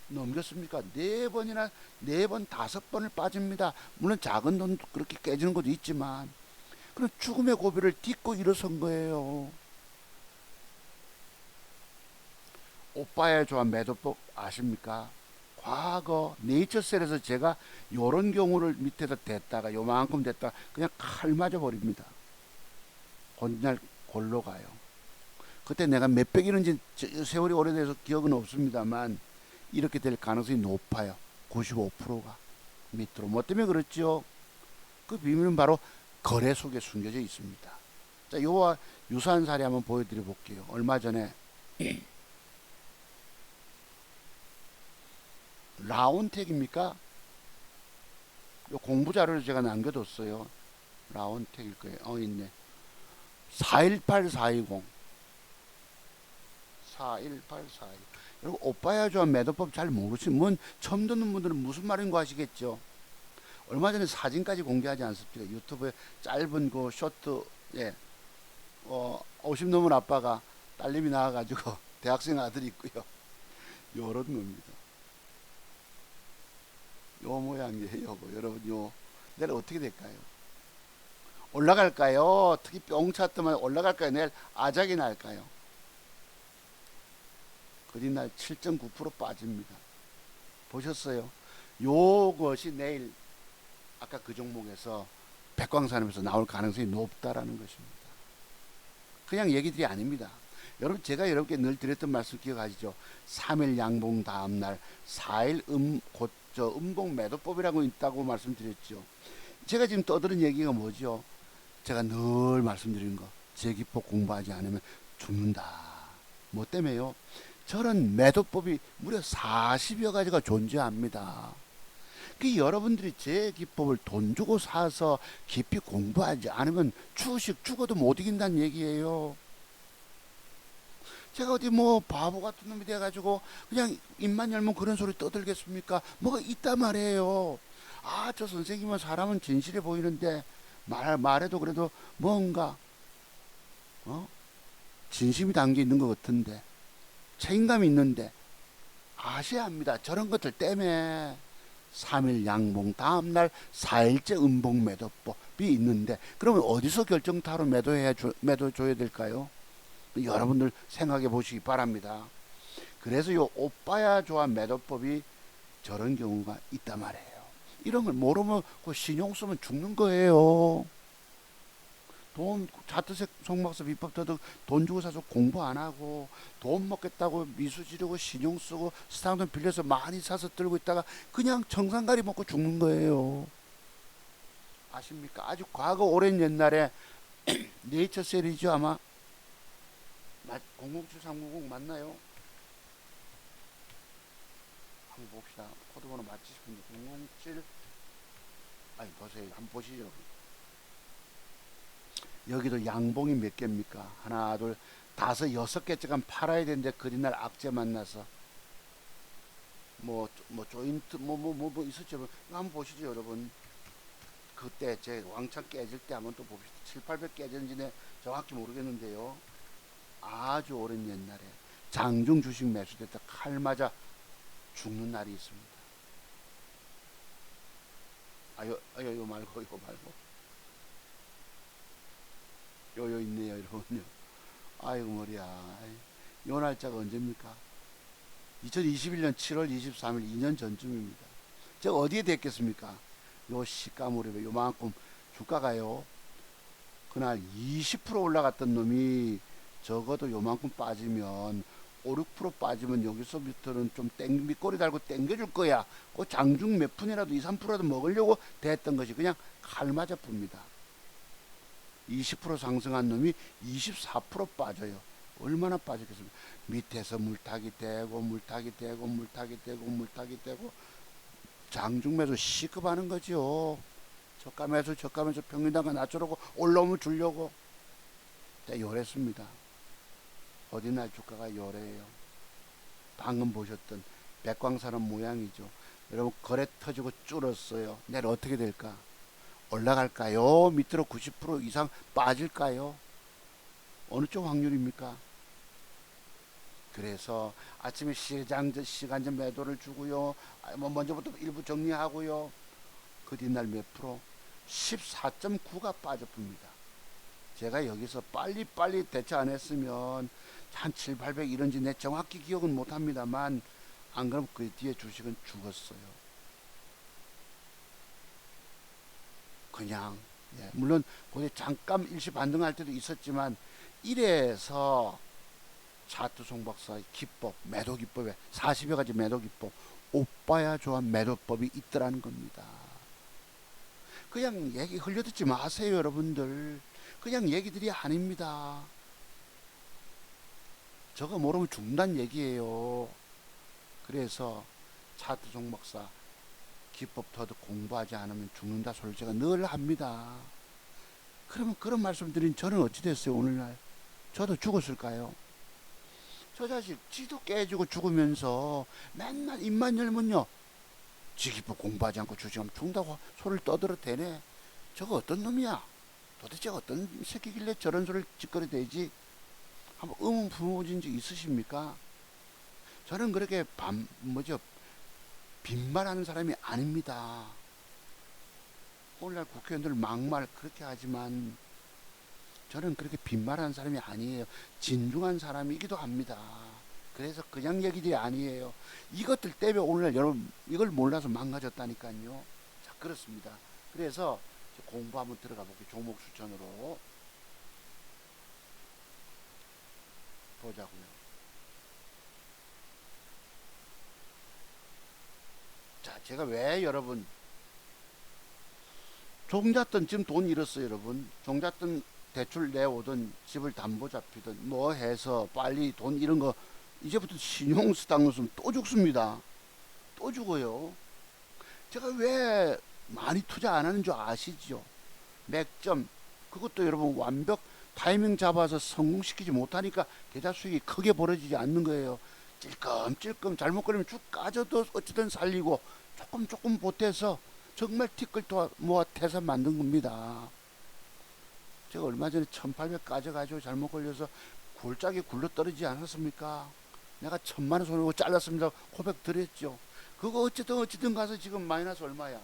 넘겼습니까? 4번이나 4번 5번을 빠집니다. 물론 작은 돈도 그렇게 깨지는 것도 있지만 그런 죽음의 고비를 딛고 일어선 거예요. 오빠의 조합 매도법 아십니까? 과거 네이처셀에서 제가 요런 경우를 밑에서 댔다가 요만큼 됐다가 그냥 칼 맞아 버립니다. 그날 골로 가요. 그때 내가 몇백이는지 세월이 오래돼서 기억은 없습니다만 이렇게 될 가능성이 높아요. 95%가 밑으로. 뭐 때문에 그렇죠? 그 비밀은 바로 거래 속에 숨겨져 있습니다. 자, 요와 유사한 사례 한번 보여드려 볼게요. 얼마 전에 라온텍입니까? 요 공부 자료를 제가 남겨뒀어요. 라온텍일 거예요. 있네. 418420 여러분 오빠야 조합 매도법 잘 모르시면 뭔 처음 듣는 분들은 무슨 말인 거 아시겠죠? 얼마 전에 사진까지 공개하지 않습니까? 유튜브에 짧은 그 쇼트 50 넘은 아빠가 딸님이 나와가지고 대학생 아들이 있고요. 요런 겁니다. 요 모양이에요. 요거. 여러분, 요 내일 어떻게 될까요? 올라갈까요? 특히 뿅 찼더만 올라갈까요? 내일 아작이 날까요? 그린날 7.9% 빠집니다. 보셨어요? 요것이 내일 아까 그 종목에서 백광산에서 나올 가능성이 높다라는 것입니다. 그냥 얘기들이 아닙니다. 여러분, 제가 여러분께 늘 드렸던 말씀 기억하시죠? 3일 양봉 다음날 4일 음봉 매도법이라고 있다고 말씀드렸죠. 제가 지금 떠드는 얘기가 뭐죠? 제가 늘 말씀드리는 거, 제기법 공부하지 않으면 죽는다. 뭐 때문에요? 저런 매도법이 무려 40여 가지가 존재합니다. 그 여러분들이 제 기법을 돈 주고 사서 깊이 공부하지 않으면 주식 죽어도 못 이긴다는 얘기예요. 제가 어디 뭐 바보 같은 놈이 돼가지고 그냥 입만 열면 그런 소리 떠들겠습니까? 뭐가 있단 말이에요. 아, 저 선생님은 사람은 진실해 보이는데 말해도 그래도 뭔가 진심이 담겨 있는 것 같은데 책임감이 있는데 아셔야 합니다. 저런 것들 때문에 3일 양봉 다음날 4일째 음봉 매도법이 있는데 그러면 어디서 결정타로 매도 줘야 될까요? 여러분들 생각해 보시기 바랍니다. 그래서 요 오빠야 좋아 매도법이 저런 경우가 있단 말이에요. 이런 걸 모르면 그 신용 쓰면 죽는 거예요. 돈 자투색 송박사 비법 터득 돈 주고 사서 공부 안 하고 돈 먹겠다고 미수 지르고 신용 쓰고 스타돈 빌려서 많이 사서 들고 있다가 그냥 정상가리 먹고 죽는 거예요. 아십니까? 아주 과거 오랜 옛날에 네이처 세리죠 아마 007390 맞나요? 한번 봅시다. 코드번호 맞지 싶은데 007 아니 보세요. 한번 보시죠. 여기도 양봉이 몇 개입니까? 하나, 둘, 다섯, 여섯 개쯤 팔아야 되는데 그린날 악재 만나서 뭐 조인트 뭐 있었죠. 한번 보시죠, 여러분. 그때 제 왕창 깨질 때 한번 또 봅시다. 7, 800 깨졌는지 정확히 모르겠는데요. 아주 오랜 옛날에 장중 주식 매수됐다 칼 맞아 죽는 날이 있습니다. 요 말고 요 있네요, 여러분요. 아이고 머리야. 요 날짜가 언제입니까? 2021년 7월 23일 2년 전쯤입니다. 제가 어디에 됐겠습니까? 요 시가 무렵에 요만큼 주가가요. 그날 20% 올라갔던 놈이 적어도 요만큼 빠지면 5, 6% 빠지면 여기서부터는 좀 밑꼬리 달고 땡겨줄 거야. 그 장중 몇 푼이라도 2, 3%라도 먹으려고 됐던 것이 그냥 칼 맞아 풉니다. 20% 상승한 놈이 24% 빠져요. 얼마나 빠졌겠습니까? 밑에서 물타기 되고 장중매수 시급하는 거죠. 저가매수 평균단가 낮추려고 올라오면 주려고 요랬습니다. 어디 날 주가가 요래요. 방금 보셨던 백광산업 모양이죠. 여러분 거래 터지고 줄었어요. 내일 어떻게 될까? 올라갈까요? 밑으로 90% 이상 빠질까요? 어느 쪽 확률입니까? 그래서 아침에 시간전 매도를 주고요. 먼저부터 일부 정리하고요. 그 뒷날 몇 프로? 14.9가 빠져봅니다. 제가 여기서 빨리 대처 안 했으면 한 7, 800 이런지 내 정확히 기억은 못합니다만 안 그러면 그 뒤에 주식은 죽었어요. 그냥 물론 거기 잠깐 일시 반등할 때도 있었지만 이래서 차트 송박사의 기법, 매도 기법에 40여 가지 매도 기법, 오빠야 좋아 매도법이 있더라는 겁니다. 그냥 얘기 흘려듣지 마세요, 여러분들. 그냥 얘기들이 아닙니다. 저거 모르면 죽는다는 얘기예요. 그래서 차트 송박사 기법 터득 공부하지 않으면 죽는다 소리를 제가 늘 합니다. 그러면 그런 말씀 드린 저는 어찌 됐어요, 오늘날? 저도 죽었을까요? 저 자식 지도 깨지고 죽으면서 맨날 입만 열면요 지 기법 공부하지 않고 주식하면 죽는다고 소리를 떠들어 대네. 저거 어떤 놈이야? 도대체 어떤 새끼길래 저런 소리를 짓거리 대지? 한번 의문 품어진 적 있으십니까? 저는 그렇게 빈말하는 사람이 아닙니다. 오늘날 국회의원들 막말 그렇게 하지만 저는 그렇게 빈말하는 사람이 아니에요. 진중한 사람이기도 합니다. 그래서 그냥 얘기들이 아니에요. 이것들 때문에 오늘날 여러분 이걸 몰라서 망가졌다니까요. 자, 그렇습니다. 그래서 공부 한번 들어가 볼게요. 종목 추천으로 보자고요. 자, 제가 왜 여러분 종잣돈 지금 돈 잃었어요, 여러분. 종잣돈 대출 내오든 집을 담보 잡히든 뭐 해서 빨리 돈 이런 거 이제부터 신용수당 넣으면 또 죽습니다. 또 죽어요. 제가 왜 많이 투자 안 하는 줄 아시죠? 맥점 그것도 여러분 완벽 타이밍 잡아서 성공시키지 못하니까 계좌 수익이 크게 벌어지지 않는 거예요. 찔끔찔끔 잘못 걸리면 쭉 까져도 어쨌든 살리고 조금 조금 보태서 정말 티끌 모아 태서 만든 겁니다. 제가 얼마 전에 1800 까져가지고 잘못 걸려서 골짜기 굴러 떨어지지 않았습니까? 내가 1000만원 손해보고 잘랐습니다. 고백 드렸죠. 그거 어쨌든 가서 지금 마이너스 얼마야?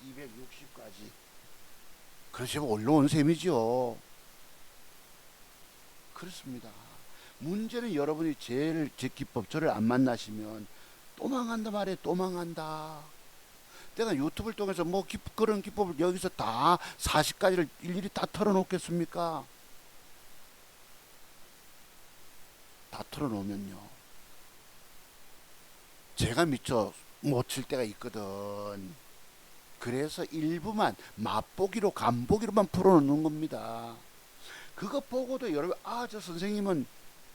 260까지. 그러시면 올라온 셈이죠. 그렇습니다. 문제는 여러분이 제일 제 기법 저를 안 만나시면 또 망한다 말이에요. 또 망한다. 내가 유튜브를 통해서 뭐 그런 기법을 여기서 다 40가지를 일일이 다 털어놓겠습니까? 다 털어놓으면요. 제가 미처 못 칠 때가 있거든. 그래서 일부만 맛보기로 간보기로만 풀어놓는 겁니다. 그거 보고도 여러분 저 선생님은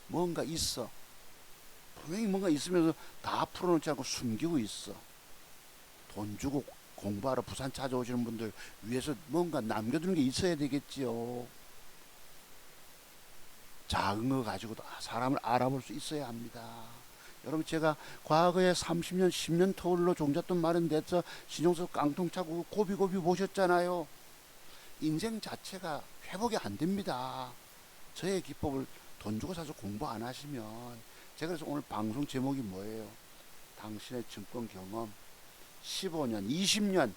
뭔가 있어. 분명히 뭔가 있으면서 다 풀어놓지 않고 숨기고 있어. 돈 주고 공부하러 부산 찾아오시는 분들 위해서 뭔가 남겨두는 게 있어야 되겠지요. 작은 거 가지고도 사람을 알아볼 수 있어야 합니다. 여러분 제가 과거에 30년 10년 터울로 종잣돈 마련돼서 신용서 깡통 차고 고비고비 보셨잖아요. 인생 자체가 회복이 안 됩니다. 저의 기법을 돈 주고 사서 공부 안 하시면 제가 그래서 오늘 방송 제목이 뭐예요? 당신의 증권 경험 15년 20년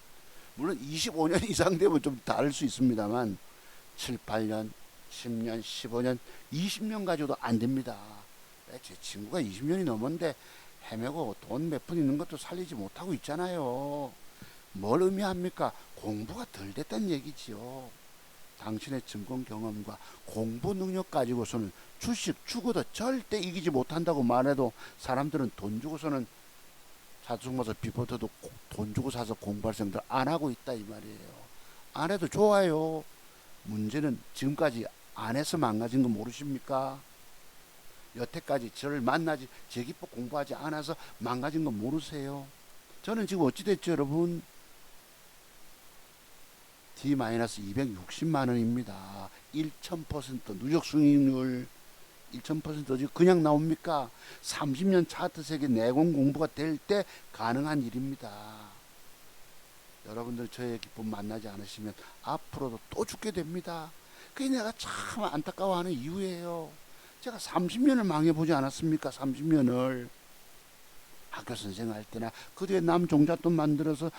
물론 25년 이상 되면 좀 다를 수 있습니다만 7, 8년 10년 15년 20년 가지고도 안 됩니다. 제 친구가 20년이 넘었는데 헤매고 돈 몇 푼 있는 것도 살리지 못하고 있잖아요. 뭘 의미합니까? 공부가 덜 됐다는 얘기지요. 당신의 증권 경험과 공부 능력 가지고서는 주식 주고도 절대 이기지 못한다고 말해도 사람들은 돈 주고서는 자중모서 비포트도 돈 주고 사서 공부할 생각을 안 하고 있다 이 말이에요. 안 해도 좋아요. 문제는 지금까지 안 해서 망가진 거 모르십니까? 여태까지 저를 만나지 제 기법 공부하지 않아서 망가진 거 모르세요? 저는 지금 어찌됐죠 여러분? D-260만 원입니다. 1000% 누적 수익률 1000%지 그냥 나옵니까? 30년 차트 세계 내공 공부가 될 때 가능한 일입니다. 여러분들 저의 기법 만나지 않으시면 앞으로도 또 죽게 됩니다. 그게 내가 참 안타까워하는 이유예요. 제가 30년을 망해보지 않았습니까? 30년을. 학교 선생 할 때나 그 뒤에 남 종잣돈 만들어서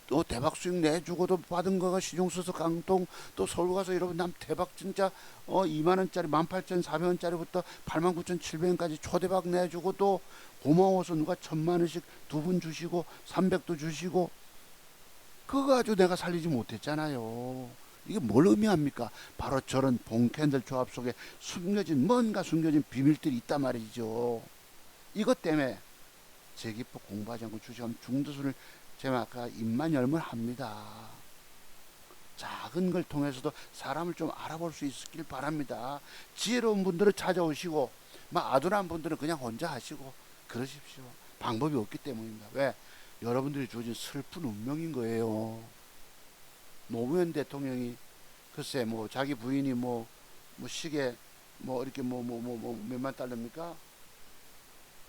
또 대박 수익 내주고도 받은 거가 신용서서 깡통 또 서울 가서 여러분 남 대박 진짜 2만원짜리 18,400원짜리부터 89,700원까지 초대박 내주고 또 고마워서 누가 1,000만원씩 두 분 주시고 300도 주시고 그거 가지고 내가 살리지 못했잖아요. 이게 뭘 의미합니까? 바로 저런 봉캔들 조합 속에 뭔가 숨겨진 비밀들이 있단 말이죠. 이것 때문에 제 기법 공부하지 않고 주식하면 중도수를 제가 아까 입만 열면 합니다. 작은 걸 통해서도 사람을 좀 알아볼 수 있길 바랍니다. 지혜로운 분들은 찾아오시고 막 아둔한 분들은 그냥 혼자 하시고 그러십시오. 방법이 없기 때문입니다. 왜? 여러분들이 주어진 슬픈 운명인 거예요. 노무현 대통령이 글쎄 뭐 자기 부인이 뭐 시계 뭐 이렇게 몇만 달러입니까?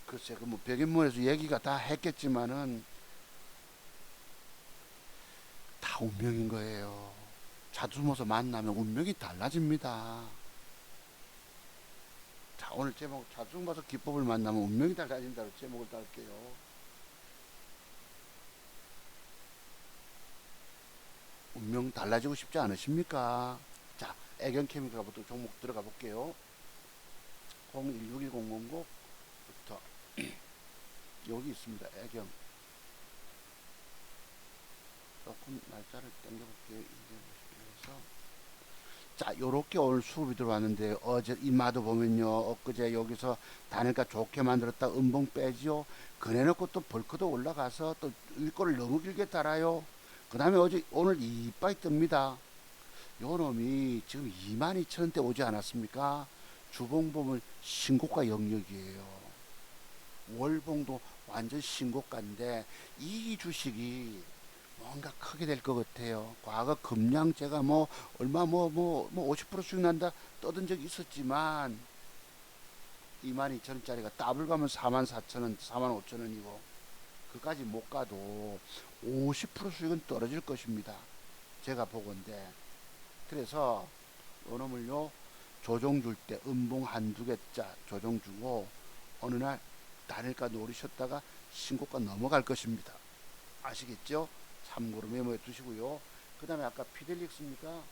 글쎄 그 뭐 백인문에서 얘기가 다 했겠지만은 다 운명인 거예요. 자주모서 만나면 운명이 달라집니다. 자 오늘 제목 자중 봐서 기법을 만나면 운명이 달라진다로 제목을 달게요. 운명 달라지고 싶지 않으십니까? 자, 애견 케미kal부터 종목 들어가 볼게요. 016100부터 여기 있습니다. 애견. 조금 날짜를 당겨볼게요. 이제 보시면서 자, 요렇게 오늘 수급이 들어왔는데 어제 이마도 보면요, 엊그제 여기서 단일가 좋게 만들었다 음봉 빼지요. 그래놓고 또 벌크도 올라가서 또 윗골을 너무 길게 달아요. 그 다음에 어제 오늘 이빠이 뜹니다. 요 놈이 지금 22,000원대 오지 않았습니까? 주봉 보면 신고가 영역이에요. 월봉도 완전 신고가인데 이 주식이 뭔가 크게 될 것 같아요. 과거 금량제가 뭐 얼마 50% 수익 난다 떠든 적이 있었지만 22,000원짜리가 더블 가면 44,000원, 45,000원이고 그까지 못 가도 50% 수익은 떨어질 것입니다. 제가 보건데 그래서 요놈을요 조정 줄 때 음봉 한두 개짜 조정 주고 어느 날 단일가 노리셨다가 신고가 넘어갈 것입니다. 아시겠죠? 참고로 메모해 두시고요. 그 다음에 아까 피델릭스입니까?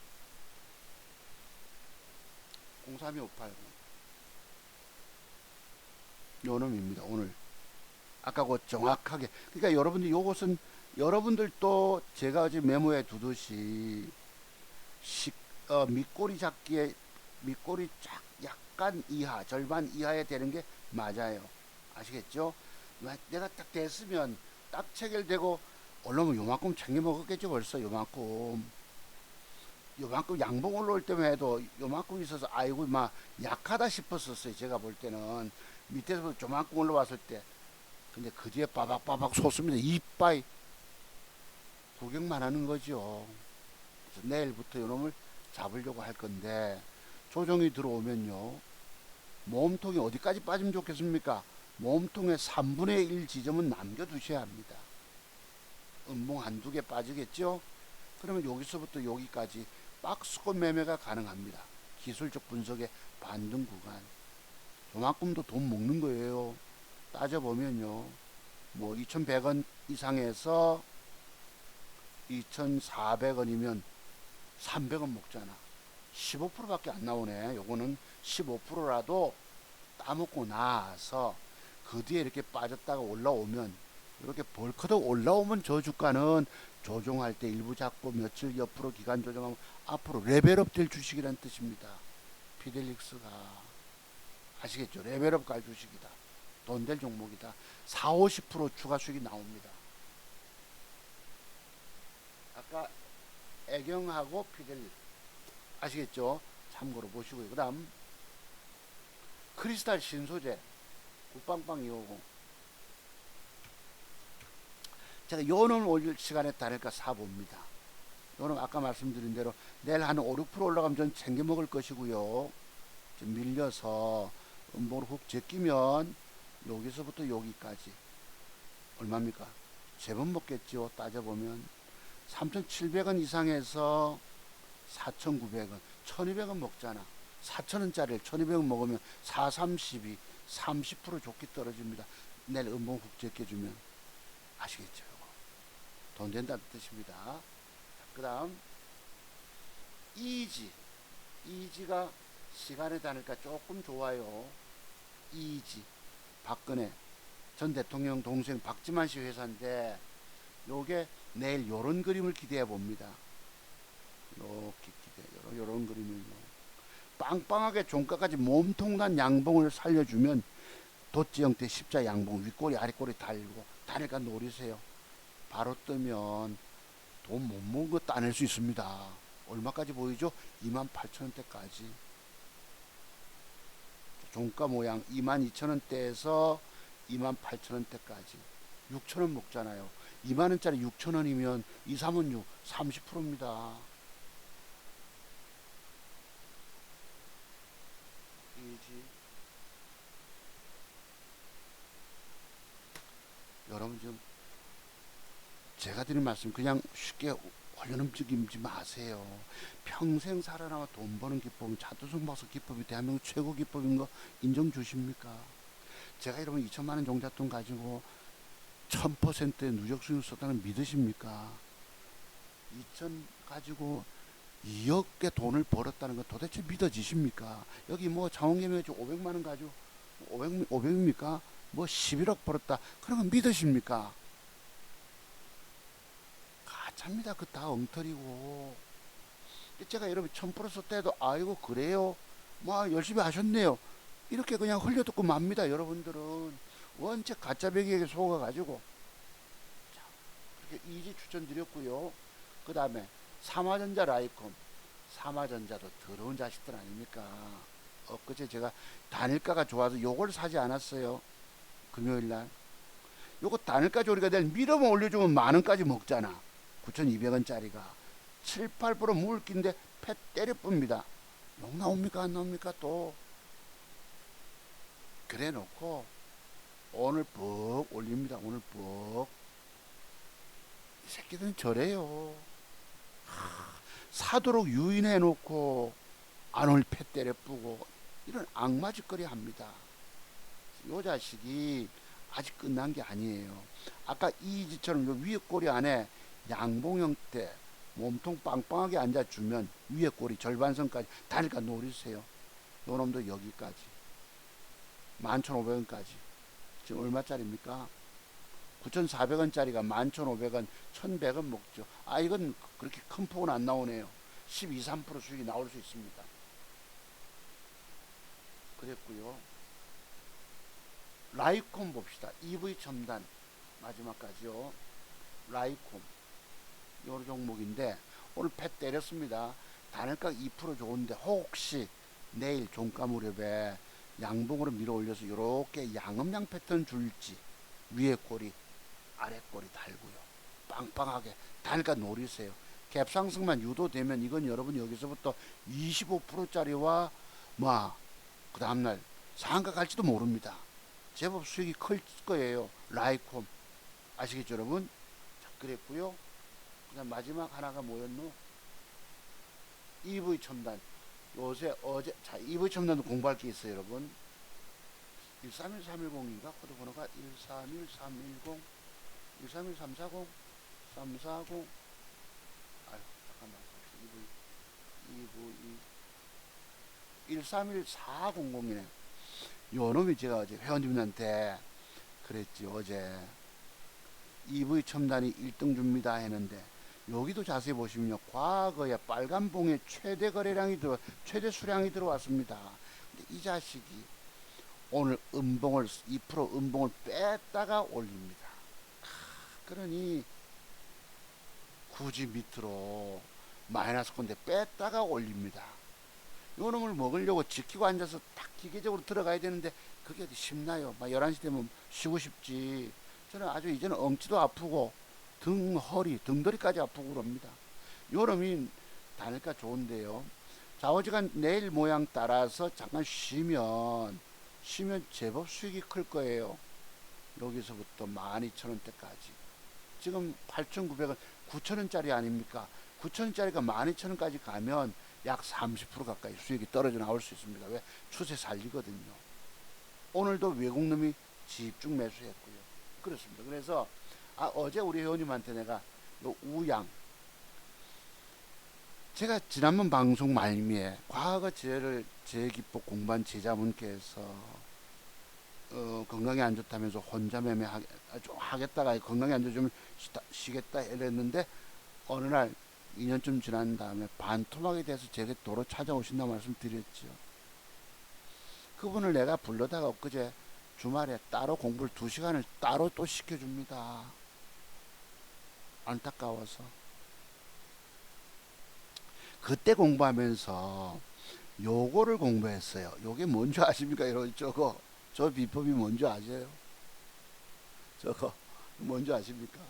032580 요놈입니다. 오늘 아까 그 정확하게 그러니까 여러분들 요것은 여러분들도 제가 어제 메모해 두듯이 밑꼬리 잡기에 밑꼬리 약간 이하 절반 이하에 되는 게 맞아요. 아시겠죠? 내가 딱 됐으면 딱 체결되고 올라오면 요만큼 챙겨 먹었겠죠. 벌써 요만큼 양봉 올라올 때만 해도 요만큼 있어서 아이고 막 약하다 싶었었어요. 제가 볼 때는 밑에서 조만큼 올라왔을 때 근데 그 뒤에 빠박빠박 솟습니다. 이빠이 구경만 하는 거죠. 그래서 내일부터 요놈을 잡으려고 할 건데 조정이 들어오면요 모음통이 어디까지 빠지면 좋겠습니까? 모음통의 3분의 1 지점은 남겨두셔야 합니다. 음봉 한두 개 빠지겠죠? 그러면 여기서부터 여기까지 박스권 매매가 가능합니다. 기술적 분석의 반등 구간. 요만큼도 돈 먹는 거예요. 따져보면요. 뭐 2,100원 이상에서 2,400원이면 300원 먹잖아. 15%밖에 안 나오네. 요거는 15%라도 따먹고 나서 그 뒤에 이렇게 빠졌다가 올라오면 이렇게 벌크도 올라오면 저 주가는 조정할 때 일부 잡고 며칠 옆으로 기간 조정하면 앞으로 레벨업 될 주식이란 뜻입니다. 피델릭스가 아시겠죠? 레벨업 갈 주식이다. 돈 될 종목이다. 4, 50% 추가 수익이 나옵니다. 아까 애경하고 피델릭 아시겠죠? 참고로 보시고요. 그 다음 크리스탈 신소재 9빵빵250 제가 요놈 올릴 시간에 다를까 사봅니다. 요놈 아까 말씀드린 대로 내일 한 5, 6% 올라가면 전 챙겨 먹을 것이고요. 좀 밀려서 음봉으로 훅 제끼면 여기서부터 여기까지 얼마입니까? 제법 먹겠죠. 따져보면 3,700원 이상에서 4,900원 1,200원 먹잖아. 4,000원짜리를 1,200원 먹으면 4, 32 30% 좋게 떨어집니다. 내일 음봉 훅 제껴주면 아시겠죠? 돈 된다는 뜻입니다. 그 다음 이지가 시간에 다니까 조금 좋아요. 이지 박근혜 전 대통령 동생 박지만 씨 회사인데 요게 내일 요런 그림을 기대해 봅니다. 이렇게 요런 그림을 빵빵하게 종가까지 몸통난 양봉을 살려주면 도치 형태 십자 양봉 윗꼬리 아랫꼬리 달고 다니까 노리세요. 바로 뜨면 돈 못 먹은 거 따낼 수 있습니다. 얼마까지 보이죠? 28,000원대까지. 종가 모양 22,000원대에서 28,000원대까지 6,000원 먹잖아요. 2만원짜리 6,000원이면 2, 3은 6, 30%입니다. 여러분 지금 제가 드린 말씀 그냥 쉽게 홀려넘치지 마세요. 평생 살아남아 돈 버는 기법은 차두성 박사 기법이 대한민국 최고 기법인 거 인정 주십니까? 제가 이러면 2천만 원 종잣돈 가지고 1000%의 누적 수익을 썼다는 믿으십니까? 2천 가지고 2억의 돈을 벌었다는 거 도대체 믿어지십니까? 여기 뭐 장원겸이 500만 원 가지고 500입니까? 뭐 11억 벌었다. 그런 거 믿으십니까? 가짜입니다. 그 다 엉터리고. 제가 여러분 1000% 썼다 해도 아이고 그래요? 뭐 열심히 하셨네요. 이렇게 그냥 흘려듣고 맙니다. 여러분들은 원체 가짜 배기에게 속아가지고. 자, 그렇게 이지 추천드렸고요. 그 다음에 삼화전자 라이콤. 삼화전자도 더러운 자식들 아닙니까? 엊그제 제가 단일가가 좋아서 요걸 사지 않았어요. 금요일날. 요거 단일가 조리가 될 미러만 올려주면 만원까지 먹잖아. 9,200원짜리가 7, 8% 물기인데 패 때려 뿝니다. 욕 나옵니까 안 나옵니까 또. 그래 놓고 오늘 뻑 올립니다. 오늘 뻑. 이 새끼들은 저래요. 사도록 유인해 놓고 안 올 패 때려 뿌고 이런 악마짓거리 합니다. 요 자식이 아직 끝난 게 아니에요. 아까 이지처럼 요 위에 꼬리 안에 양봉형 때 몸통 빵빵하게 앉아주면 위에 꼬리 절반선까지 다니까 노리세요. 요 놈도 여기까지 11,500원까지 지금 얼마짜리입니까? 9,400원짜리가 11,500원 1,100원 먹죠. 아 이건 그렇게 큰 폭은 안 나오네요. 12, 3% 수익이 나올 수 있습니다. 그랬고요. 라이콤 봅시다. EV 첨단 마지막까지요. 라이콤 요 종목인데 오늘 패 때렸습니다. 단일가 2% 좋은데 혹시 내일 종가 무렵에 양봉으로 밀어 올려서 이렇게 양음양 패턴 줄지 위에 꼬리 아래 꼬리 달고요. 빵빵하게 단일가 노리세요. 갭 상승만 유도되면 이건 여러분 여기서부터 25%짜리와 그 다음날 상가 갈지도 모릅니다. 제법 수익이 클 거예요. 라이콤 아시겠죠 여러분? 자, 그랬고요. 그다음 마지막 하나가 뭐였노? EV 첨단. 요새 어제 자 EV 첨단도 공부할 게 있어요 여러분. 131310인가 코드 번호가 131310 131340 340 아유 잠깐만 EV 131400이네. 요 놈이 제가 어제 회원님들한테 그랬지. 어제 EV 첨단이 1등 줍니다 했는데 여기도 자세히 보시면요. 과거에 빨간 봉에 최대 거래량이 최대 수량이 들어왔습니다. 근데 이 자식이 오늘 음봉을 2% 음봉을 뺐다가 올립니다. 그러니 굳이 밑으로 마이너스 건데 뺐다가 올립니다. 요 놈을 먹으려고 지키고 앉아서 딱 기계적으로 들어가야 되는데 그게 어디 쉽나요? 11시 되면 쉬고 싶지. 저는 아주 이제는 엉치도 아프고 등, 허리, 등다리까지 아프고 그럽니다. 요 놈이 다니까 좋은데요. 자, 어지간 내일 모양 따라서 잠깐 쉬면 제법 수익이 클 거예요. 여기서부터 12,000원대까지. 지금 8,900원, 9,000원짜리 아닙니까? 9,000원짜리가 12,000원까지 가면 약 30% 가까이 수익이 떨어져 나올 수 있습니다. 왜? 추세 살리거든요. 오늘도 외국놈이 집중 매수했고요. 그렇습니다. 그래서 어제 우리 회원님한테 내가 요 우양 제가 지난번 방송 말미에 과거 제기법 공부한 제자분께서 건강이 안 좋다면서 혼자 매매 하겠다가 건강이 안 좋으면 쉬겠다 이랬는데 어느 날 2년쯤 지난 다음에 반토막에 대해서 제게 도로 찾아오신다고 말씀드렸죠. 그분을 내가 불러다가 엊그제 주말에 따로 공부를 2시간을 따로 또 시켜줍니다. 안타까워서. 그때 공부하면서 요거를 공부했어요. 요게 뭔지 아십니까? 저 비법이 뭔지 아세요? 저거 뭔지 아십니까?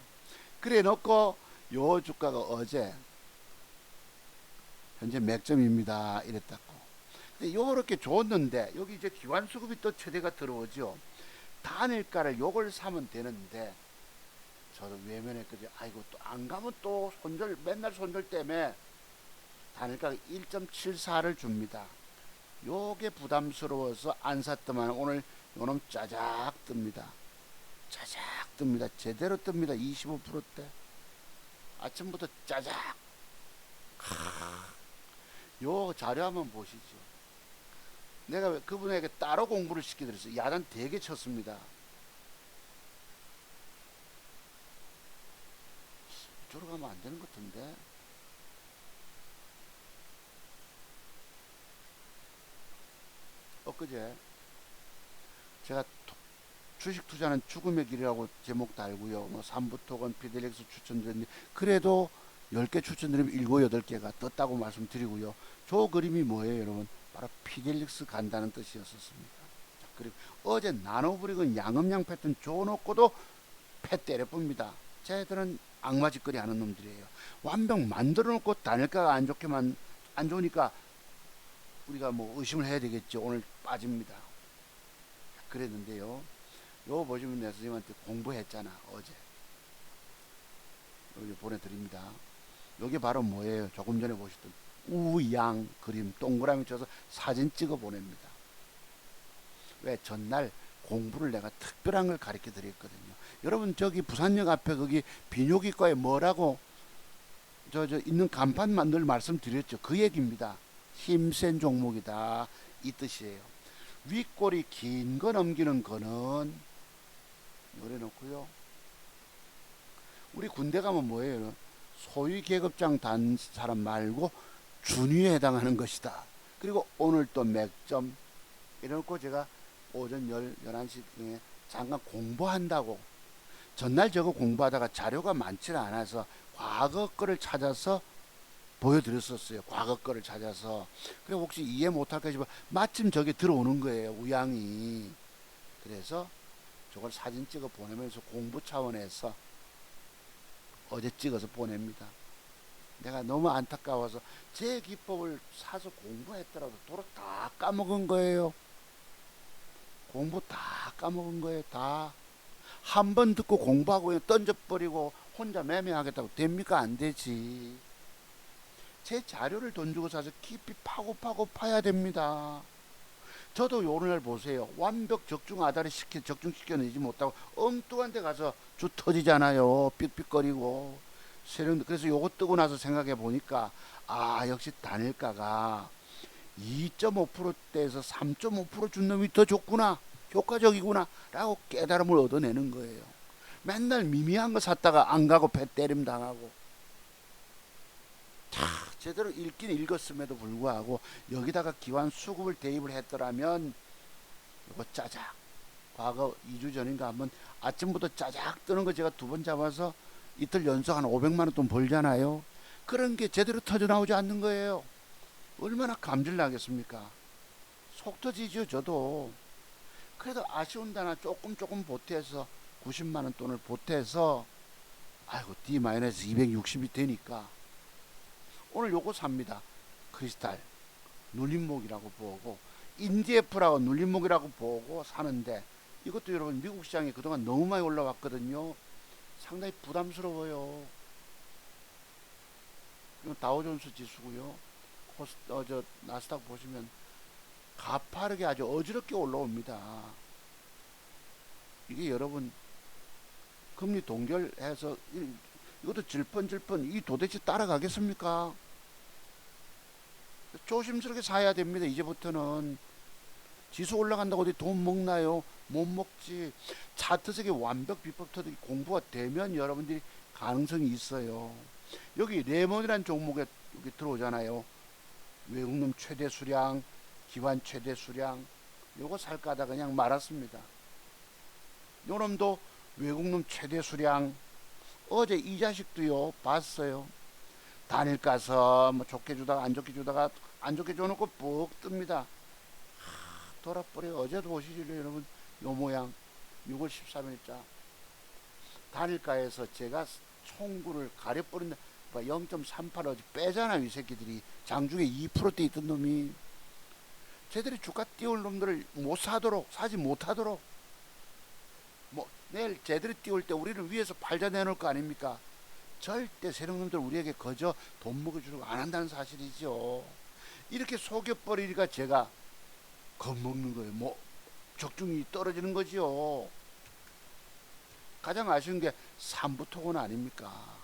그래 놓고 요 주가가 어제 현재 맥점입니다 이랬다고. 근데 요렇게 줬는데 여기 이제 기관 수급이 또 최대가 들어오죠. 단일가를 요걸 사면 되는데 저도 외면했거든요. 아이고 또 안 가면 또 손절 맨날 손절 때문에 단일가가 1.74를 줍니다. 요게 부담스러워서 안 샀더만 오늘 요놈 짜작 뜹니다. 짜작 뜹니다. 제대로 뜹니다. 25%대. 아침부터 짜작. 요 자료 한번 보시죠. 내가 그분에게 따로 공부를 시켜드렸어요. 야단 되게 쳤습니다. 이쪽으로 가면 안 되는 것 같은데. 엊그제 제가 주식 투자는 죽음의 길이라고 제목 달고요. 뭐 삼부토건 피델렉스 추천드렸는데 그래도 10개 추천드리면 7, 8개가 떴다고 말씀드리고요. 저 그림이 뭐예요, 여러분? 바로 피델렉스 간다는 뜻이었었습니다. 자, 그리고 어제 나노브릭은 양음양 패턴 줘놓고도 패 때려봅니다. 쟤들은 악마짓거리 하는 놈들이에요. 완벽 만들어 놓고 단일가가 안 좋으니까 우리가 뭐 의심을 해야 되겠죠. 오늘 빠집니다. 그랬는데요. 요거 보시면 내 선생님한테 공부했잖아. 어제. 여기 보내드립니다. 요게 바로 뭐예요? 조금 전에 보셨던 우양 그림 동그라미 쳐서 사진 찍어 보냅니다. 왜? 전날 공부를 내가 특별한 걸 가르쳐 드렸거든요. 여러분 저기 부산역 앞에 거기 비뇨기과에 뭐라고 저 있는 간판만 늘 말씀드렸죠. 그 얘기입니다. 힘센 종목이다 이 뜻이에요. 윗골이 긴 거 넘기는 거는 요래 놓고요. 우리 군대 가면 뭐예요? 소위 계급장 단 사람 말고 준위에 해당하는 것이다. 그리고 오늘 또 맥점 이래놓고 제가 오전 11시 중에 잠깐 공부한다고 전날 저거 공부하다가 자료가 많지 않아서 과거 거를 찾아서 보여드렸었어요. 과거 거를 찾아서. 그래 혹시 이해 못할까 싶어 마침 저게 들어오는 거예요. 우양이. 그래서 저걸 사진 찍어 보내면서 공부 차원에서 어제 찍어서 보냅니다. 내가 너무 안타까워서 제 기법을 사서 공부했더라도 도로 다 까먹은 거예요. 공부 다 까먹은 거예요. 다. 한 번 듣고 공부하고 그냥 던져버리고 혼자 매매하겠다고 됩니까? 안 되지. 제 자료를 돈 주고 사서 깊이 파고 파야 됩니다. 저도 오늘 보세요. 완벽 적중시켜내지 못하고 엉뚱한 데 가서 주 터지잖아요. 삑삑거리고. 그래서 요거 뜨고 나서 생각해 보니까 아 역시 단일가가 2.5%대에서 3.5% 준 놈이 더 좋구나. 효과적이구나 라고 깨달음을 얻어내는 거예요. 맨날 미미한 거 샀다가 안 가고 배 때림 당하고 제대로 읽긴 읽었음에도 불구하고 여기다가 기관 수급을 대입을 했더라면 이거 짜작 과거 2주 전인가 한번 아침부터 짜작 뜨는 거 제가 2번 잡아서 이틀 연속 한 500만원 돈 벌잖아요. 그런 게 제대로 터져 나오지 않는 거예요. 얼마나 감질 나겠습니까? 속 터지죠. 저도. 그래도 아쉬운 데나 조금 보태서 90만원 돈을 보태서 아이고 D-260이 되니까 오늘 요거 삽니다. 크리스탈 눌림목이라고 보고 인디에프라고 눌림목이라고 보고 사는데 이것도 여러분 미국 시장이 그동안 너무 많이 올라왔거든요. 상당히 부담스러워요. 이건 다우존스 지수고요. 나스닥 보시면 가파르게 아주 어지럽게 올라옵니다. 이게 여러분 금리 동결해서 이것도 질펀질펀 이 도대체 따라가겠습니까? 조심스럽게 사야 됩니다. 이제부터는 지수 올라간다고 어디 돈 먹나요? 못 먹지. 차트석에 완벽 비법 터득이 공부가 되면 여러분들이 가능성이 있어요. 여기 레몬이라는 종목에 여기 들어오잖아요. 외국놈 최대 수량, 기관 최대 수량. 요거 살까 하다 그냥 말았습니다. 요놈도 외국놈 최대 수량. 어제 이 자식도요 봤어요. 단일 가서 뭐 좋게 주다가 안 좋게 주다가 안 좋게 줘놓고 푹 뜹니다. 돌아버려. 어제도 보시죠 여러분. 요 모양 6월 13일자 단일가에서 제가 총구를 가려버린다. 0.38 어제 빼잖아요. 이 새끼들이 장중에 2%대 있던 놈이 쟤들이 주가 띄울 놈들을 못 사도록 사지 못하도록 뭐 내일 쟤들이 띄울 때 우리는 위에서 팔자 내놓을 거 아닙니까? 절대 세력놈들 우리에게 거저 돈 먹여주려고 안 한다는 사실이죠. 이렇게 속여버리니까 제가 겁먹는 거예요. 뭐 적중이 떨어지는 거지요. 가장 아쉬운 게 삼부토건 아닙니까?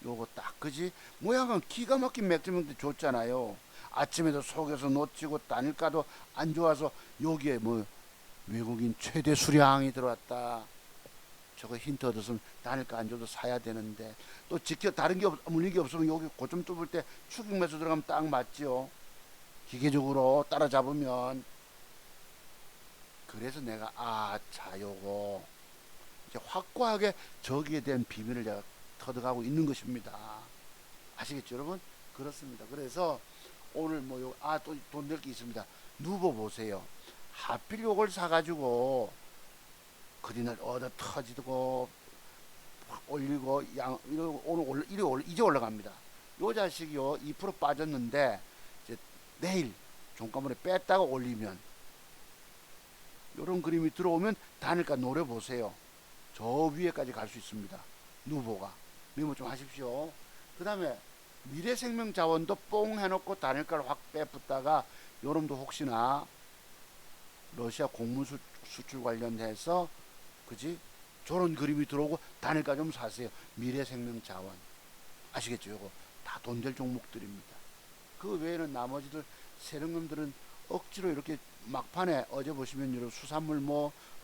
요거 딱 그지? 모양은 기가 막힌 맥주명도 줬잖아요. 아침에도 속여서 놓치고 단일가도 안 좋아서 여기에 뭐 외국인 최대 수량이 들어왔다. 저거 힌트 얻었으면 단일가 안 줘도 사야 되는데 또 지켜 다른 게 물린 게 없으면 여기 고점 뚫을 때 추격 매수 들어가면 딱 맞지요. 기계적으로 따라잡으면. 그래서 내가 자 요거 이제 확고하게 저기에 대한 비밀을 내가 터득하고 있는 것입니다. 아시겠죠 여러분? 그렇습니다. 그래서 오늘 또 돈 낼 게 있습니다. 누보 보세요. 하필 요걸 사가지고 그린을 얻어 터지고 올리고 이제 올라갑니다. 요 자식이요 2% 빠졌는데 이제 내일 종가물에 뺐다가 올리면 요런 그림이 들어오면 단일가 노려보세요. 저 위에까지 갈 수 있습니다. 누보가 메모 좀 하십시오. 그 다음에 미래생명자원도 뽕 해놓고 단일가를 확 빼붙다가 요놈도 혹시나 러시아 곡물 수출 관련해서 그지? 저런 그림이 들어오고 단일가 좀 사세요. 미래생명자원 아시겠죠? 요거 다 돈 될 종목들입니다. 그 외에는 나머지들 세력놈들은 억지로 이렇게 막판에 어제 보시면 이런 수산물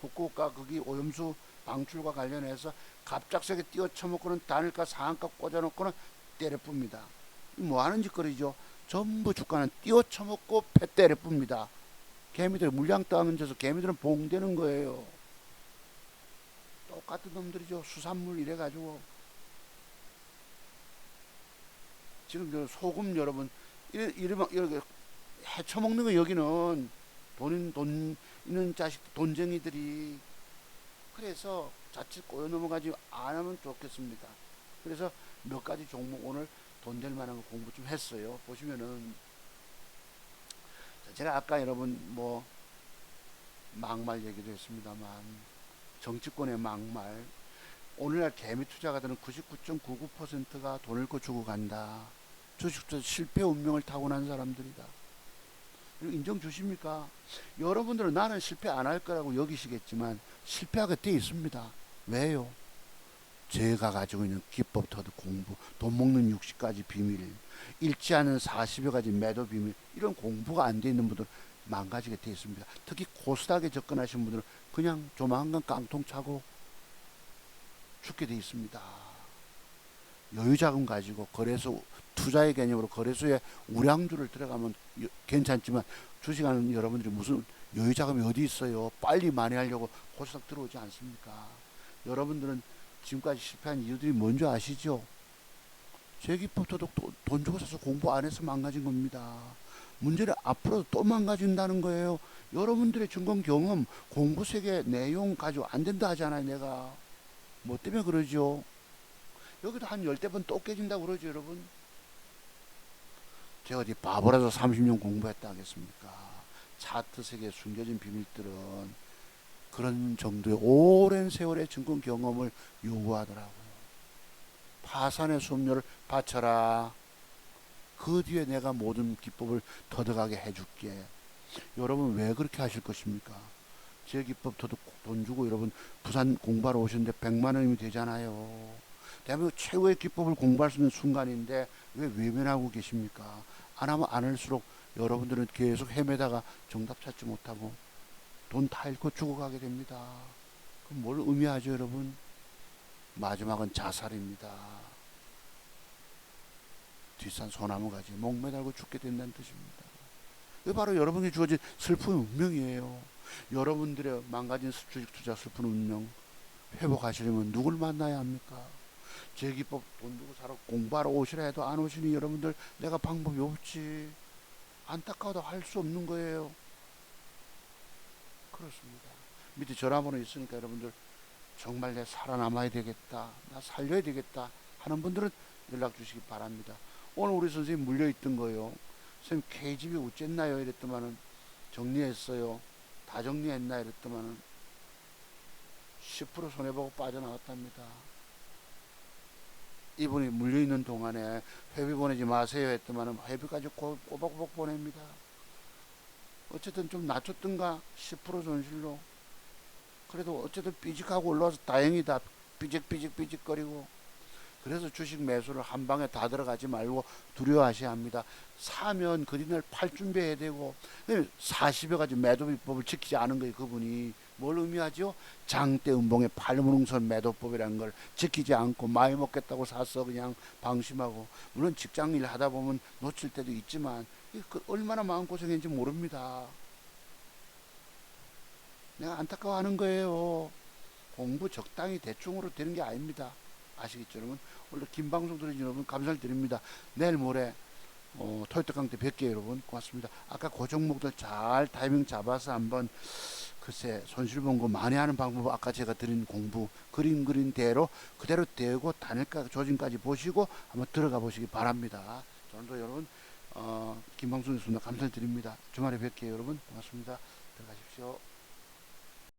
후쿠오카 거기 오염수 방출과 관련해서 갑작스럽게 띄워 쳐먹고는 단일가 상한가 꽂아놓고는 때려쁩니다. 뭐 하는 짓거리죠? 전부 주가는 띄워 쳐먹고 패 때려쁩니다. 개미들 물량 떠앉아서 개미들은 봉되는 거예요. 똑같은 놈들이죠. 수산물 이래가지고 지금 소금 여러분 이렇게 해쳐먹는 거 여기는 돈 있는 자식 돈쟁이들이. 그래서 자칫 꼬여 넘어가지 않으면 좋겠습니다. 그래서 몇 가지 종목 오늘 돈 될 만한 거 공부 좀 했어요. 보시면은 제가 아까 여러분 막말 얘기도 했습니다만 정치권의 막말 오늘날 개미 투자가들은 99.99%가 돈을 주고 간다. 주식투자 실패 운명을 타고난 사람들이다. 인정 주십니까? 여러분들은 나는 실패 안 할 거라고 여기시겠지만 실패하게 돼 있습니다. 왜요? 제가 가지고 있는 기법 터득 공부, 돈 먹는 60가지 비밀, 잃지 않은 40여 가지 매도 비밀, 이런 공부가 안 돼 있는 분들 망가지게 돼 있습니다. 특히 코스닥에 접근하신 분들은 그냥 조만간 깡통 차고 죽게 돼 있습니다. 여유자금 가지고 거래소 투자의 개념으로 거래소에 우량주를 들어가면 괜찮지만 주식하는 여러분들이 무슨 여유자금이 어디 있어요? 빨리 만회하려고 코스닥 들어오지 않습니까? 여러분들은 지금까지 실패한 이유들이 뭔지 아시죠? 제기법도 돈 주고 사서 공부 안 해서 망가진 겁니다. 문제는 앞으로도 또 망가진다는 거예요. 여러분들의 증권 경험, 공부 세계 내용 가지고 안 된다 하잖아요, 내가. 뭐 때문에 그러죠? 여기도 한 10대 번 또 깨진다고 그러죠, 여러분? 제가 어디 바보라서 30년 공부했다 하겠습니까? 차트 세계에 숨겨진 비밀들은 그런 정도의 오랜 세월의 증권 경험을 요구하더라고요. 파산의 수업료를 바쳐라. 그 뒤에 내가 모든 기법을 터득하게 해줄게. 여러분 왜 그렇게 하실 것입니까? 제 기법 터득 돈 주고 여러분 부산 공부하러 오셨는데 100만 원이면 되잖아요. 대한민국 최고의 기법을 공부할 수 있는 순간인데 왜 외면하고 계십니까? 안 하면 안 할수록 여러분들은 계속 헤매다가 정답 찾지 못하고 돈 다 잃고 죽어가게 됩니다. 그럼 뭘 의미하죠, 여러분? 마지막은 자살입니다. 뒷산 소나무 가지 목매달고 죽게 된다는 뜻입니다. 이게 바로 여러분에게 주어진 슬픈 운명이에요. 여러분들의 망가진 주식 투자 슬픈 운명 회복하시려면 누굴 만나야 합니까? 제기법 돈 주고 사러 공부하러 오시라 해도 안 오시니 여러분들 내가 방법이 없지. 안타까워도 할 수 없는 거예요. 그렇습니다. 밑에 전화번호 있으니까 여러분들 정말 내 살아남아야 되겠다, 나 살려야 되겠다 하는 분들은 연락 주시기 바랍니다. 오늘 우리 선생님 물려있던 거요. 선생님 KGB 어쨌나요? 이랬더만은 정리했어요. 다 정리했나? 이랬더만은 10% 손해보고 빠져나갔답니다. 이분이 물려있는 동안에 회비 보내지 마세요 했더만 회비까지 꼬박꼬박 보냅니다. 어쨌든 좀 낮췄던가 10% 손실로. 그래도 어쨌든 삐직하고 올라와서 다행이다. 삐직삐직거리고. 그래서 주식 매수를 한 방에 다 들어가지 말고 두려워하셔야 합니다. 사면 그린을 팔 준비해야 되고 40여 가지 매도 비법을 지키지 않은 거예요. 그분이 뭘 의미하죠? 장대 음봉의 팔문흥선 매도법이라는 걸 지키지 않고 많이 먹겠다고 사서 그냥 방심하고. 물론 직장일 하다 보면 놓칠 때도 있지만 얼마나 마음고생했는지 모릅니다. 내가 안타까워하는 거예요. 공부 적당히 대충으로 되는 게 아닙니다. 아시겠죠 여러분? 오늘 긴 방송 들으신 여러분 감사를 드립니다. 내일 모레 토요일 강좌 뵐게요 여러분. 고맙습니다. 아까 그 종목들 잘 타이밍 잡아서 한번 글쎄 손실 본 거 만회하는 방법, 아까 제가 드린 공부 그린 대로 그대로 되고 단일가 조짐까지 보시고 한번 들어가 보시기 바랍니다. 오늘도 여러분 긴 방송이었습니다. 감사를 드립니다. 주말에 뵐게요 여러분. 고맙습니다. 들어가십시오.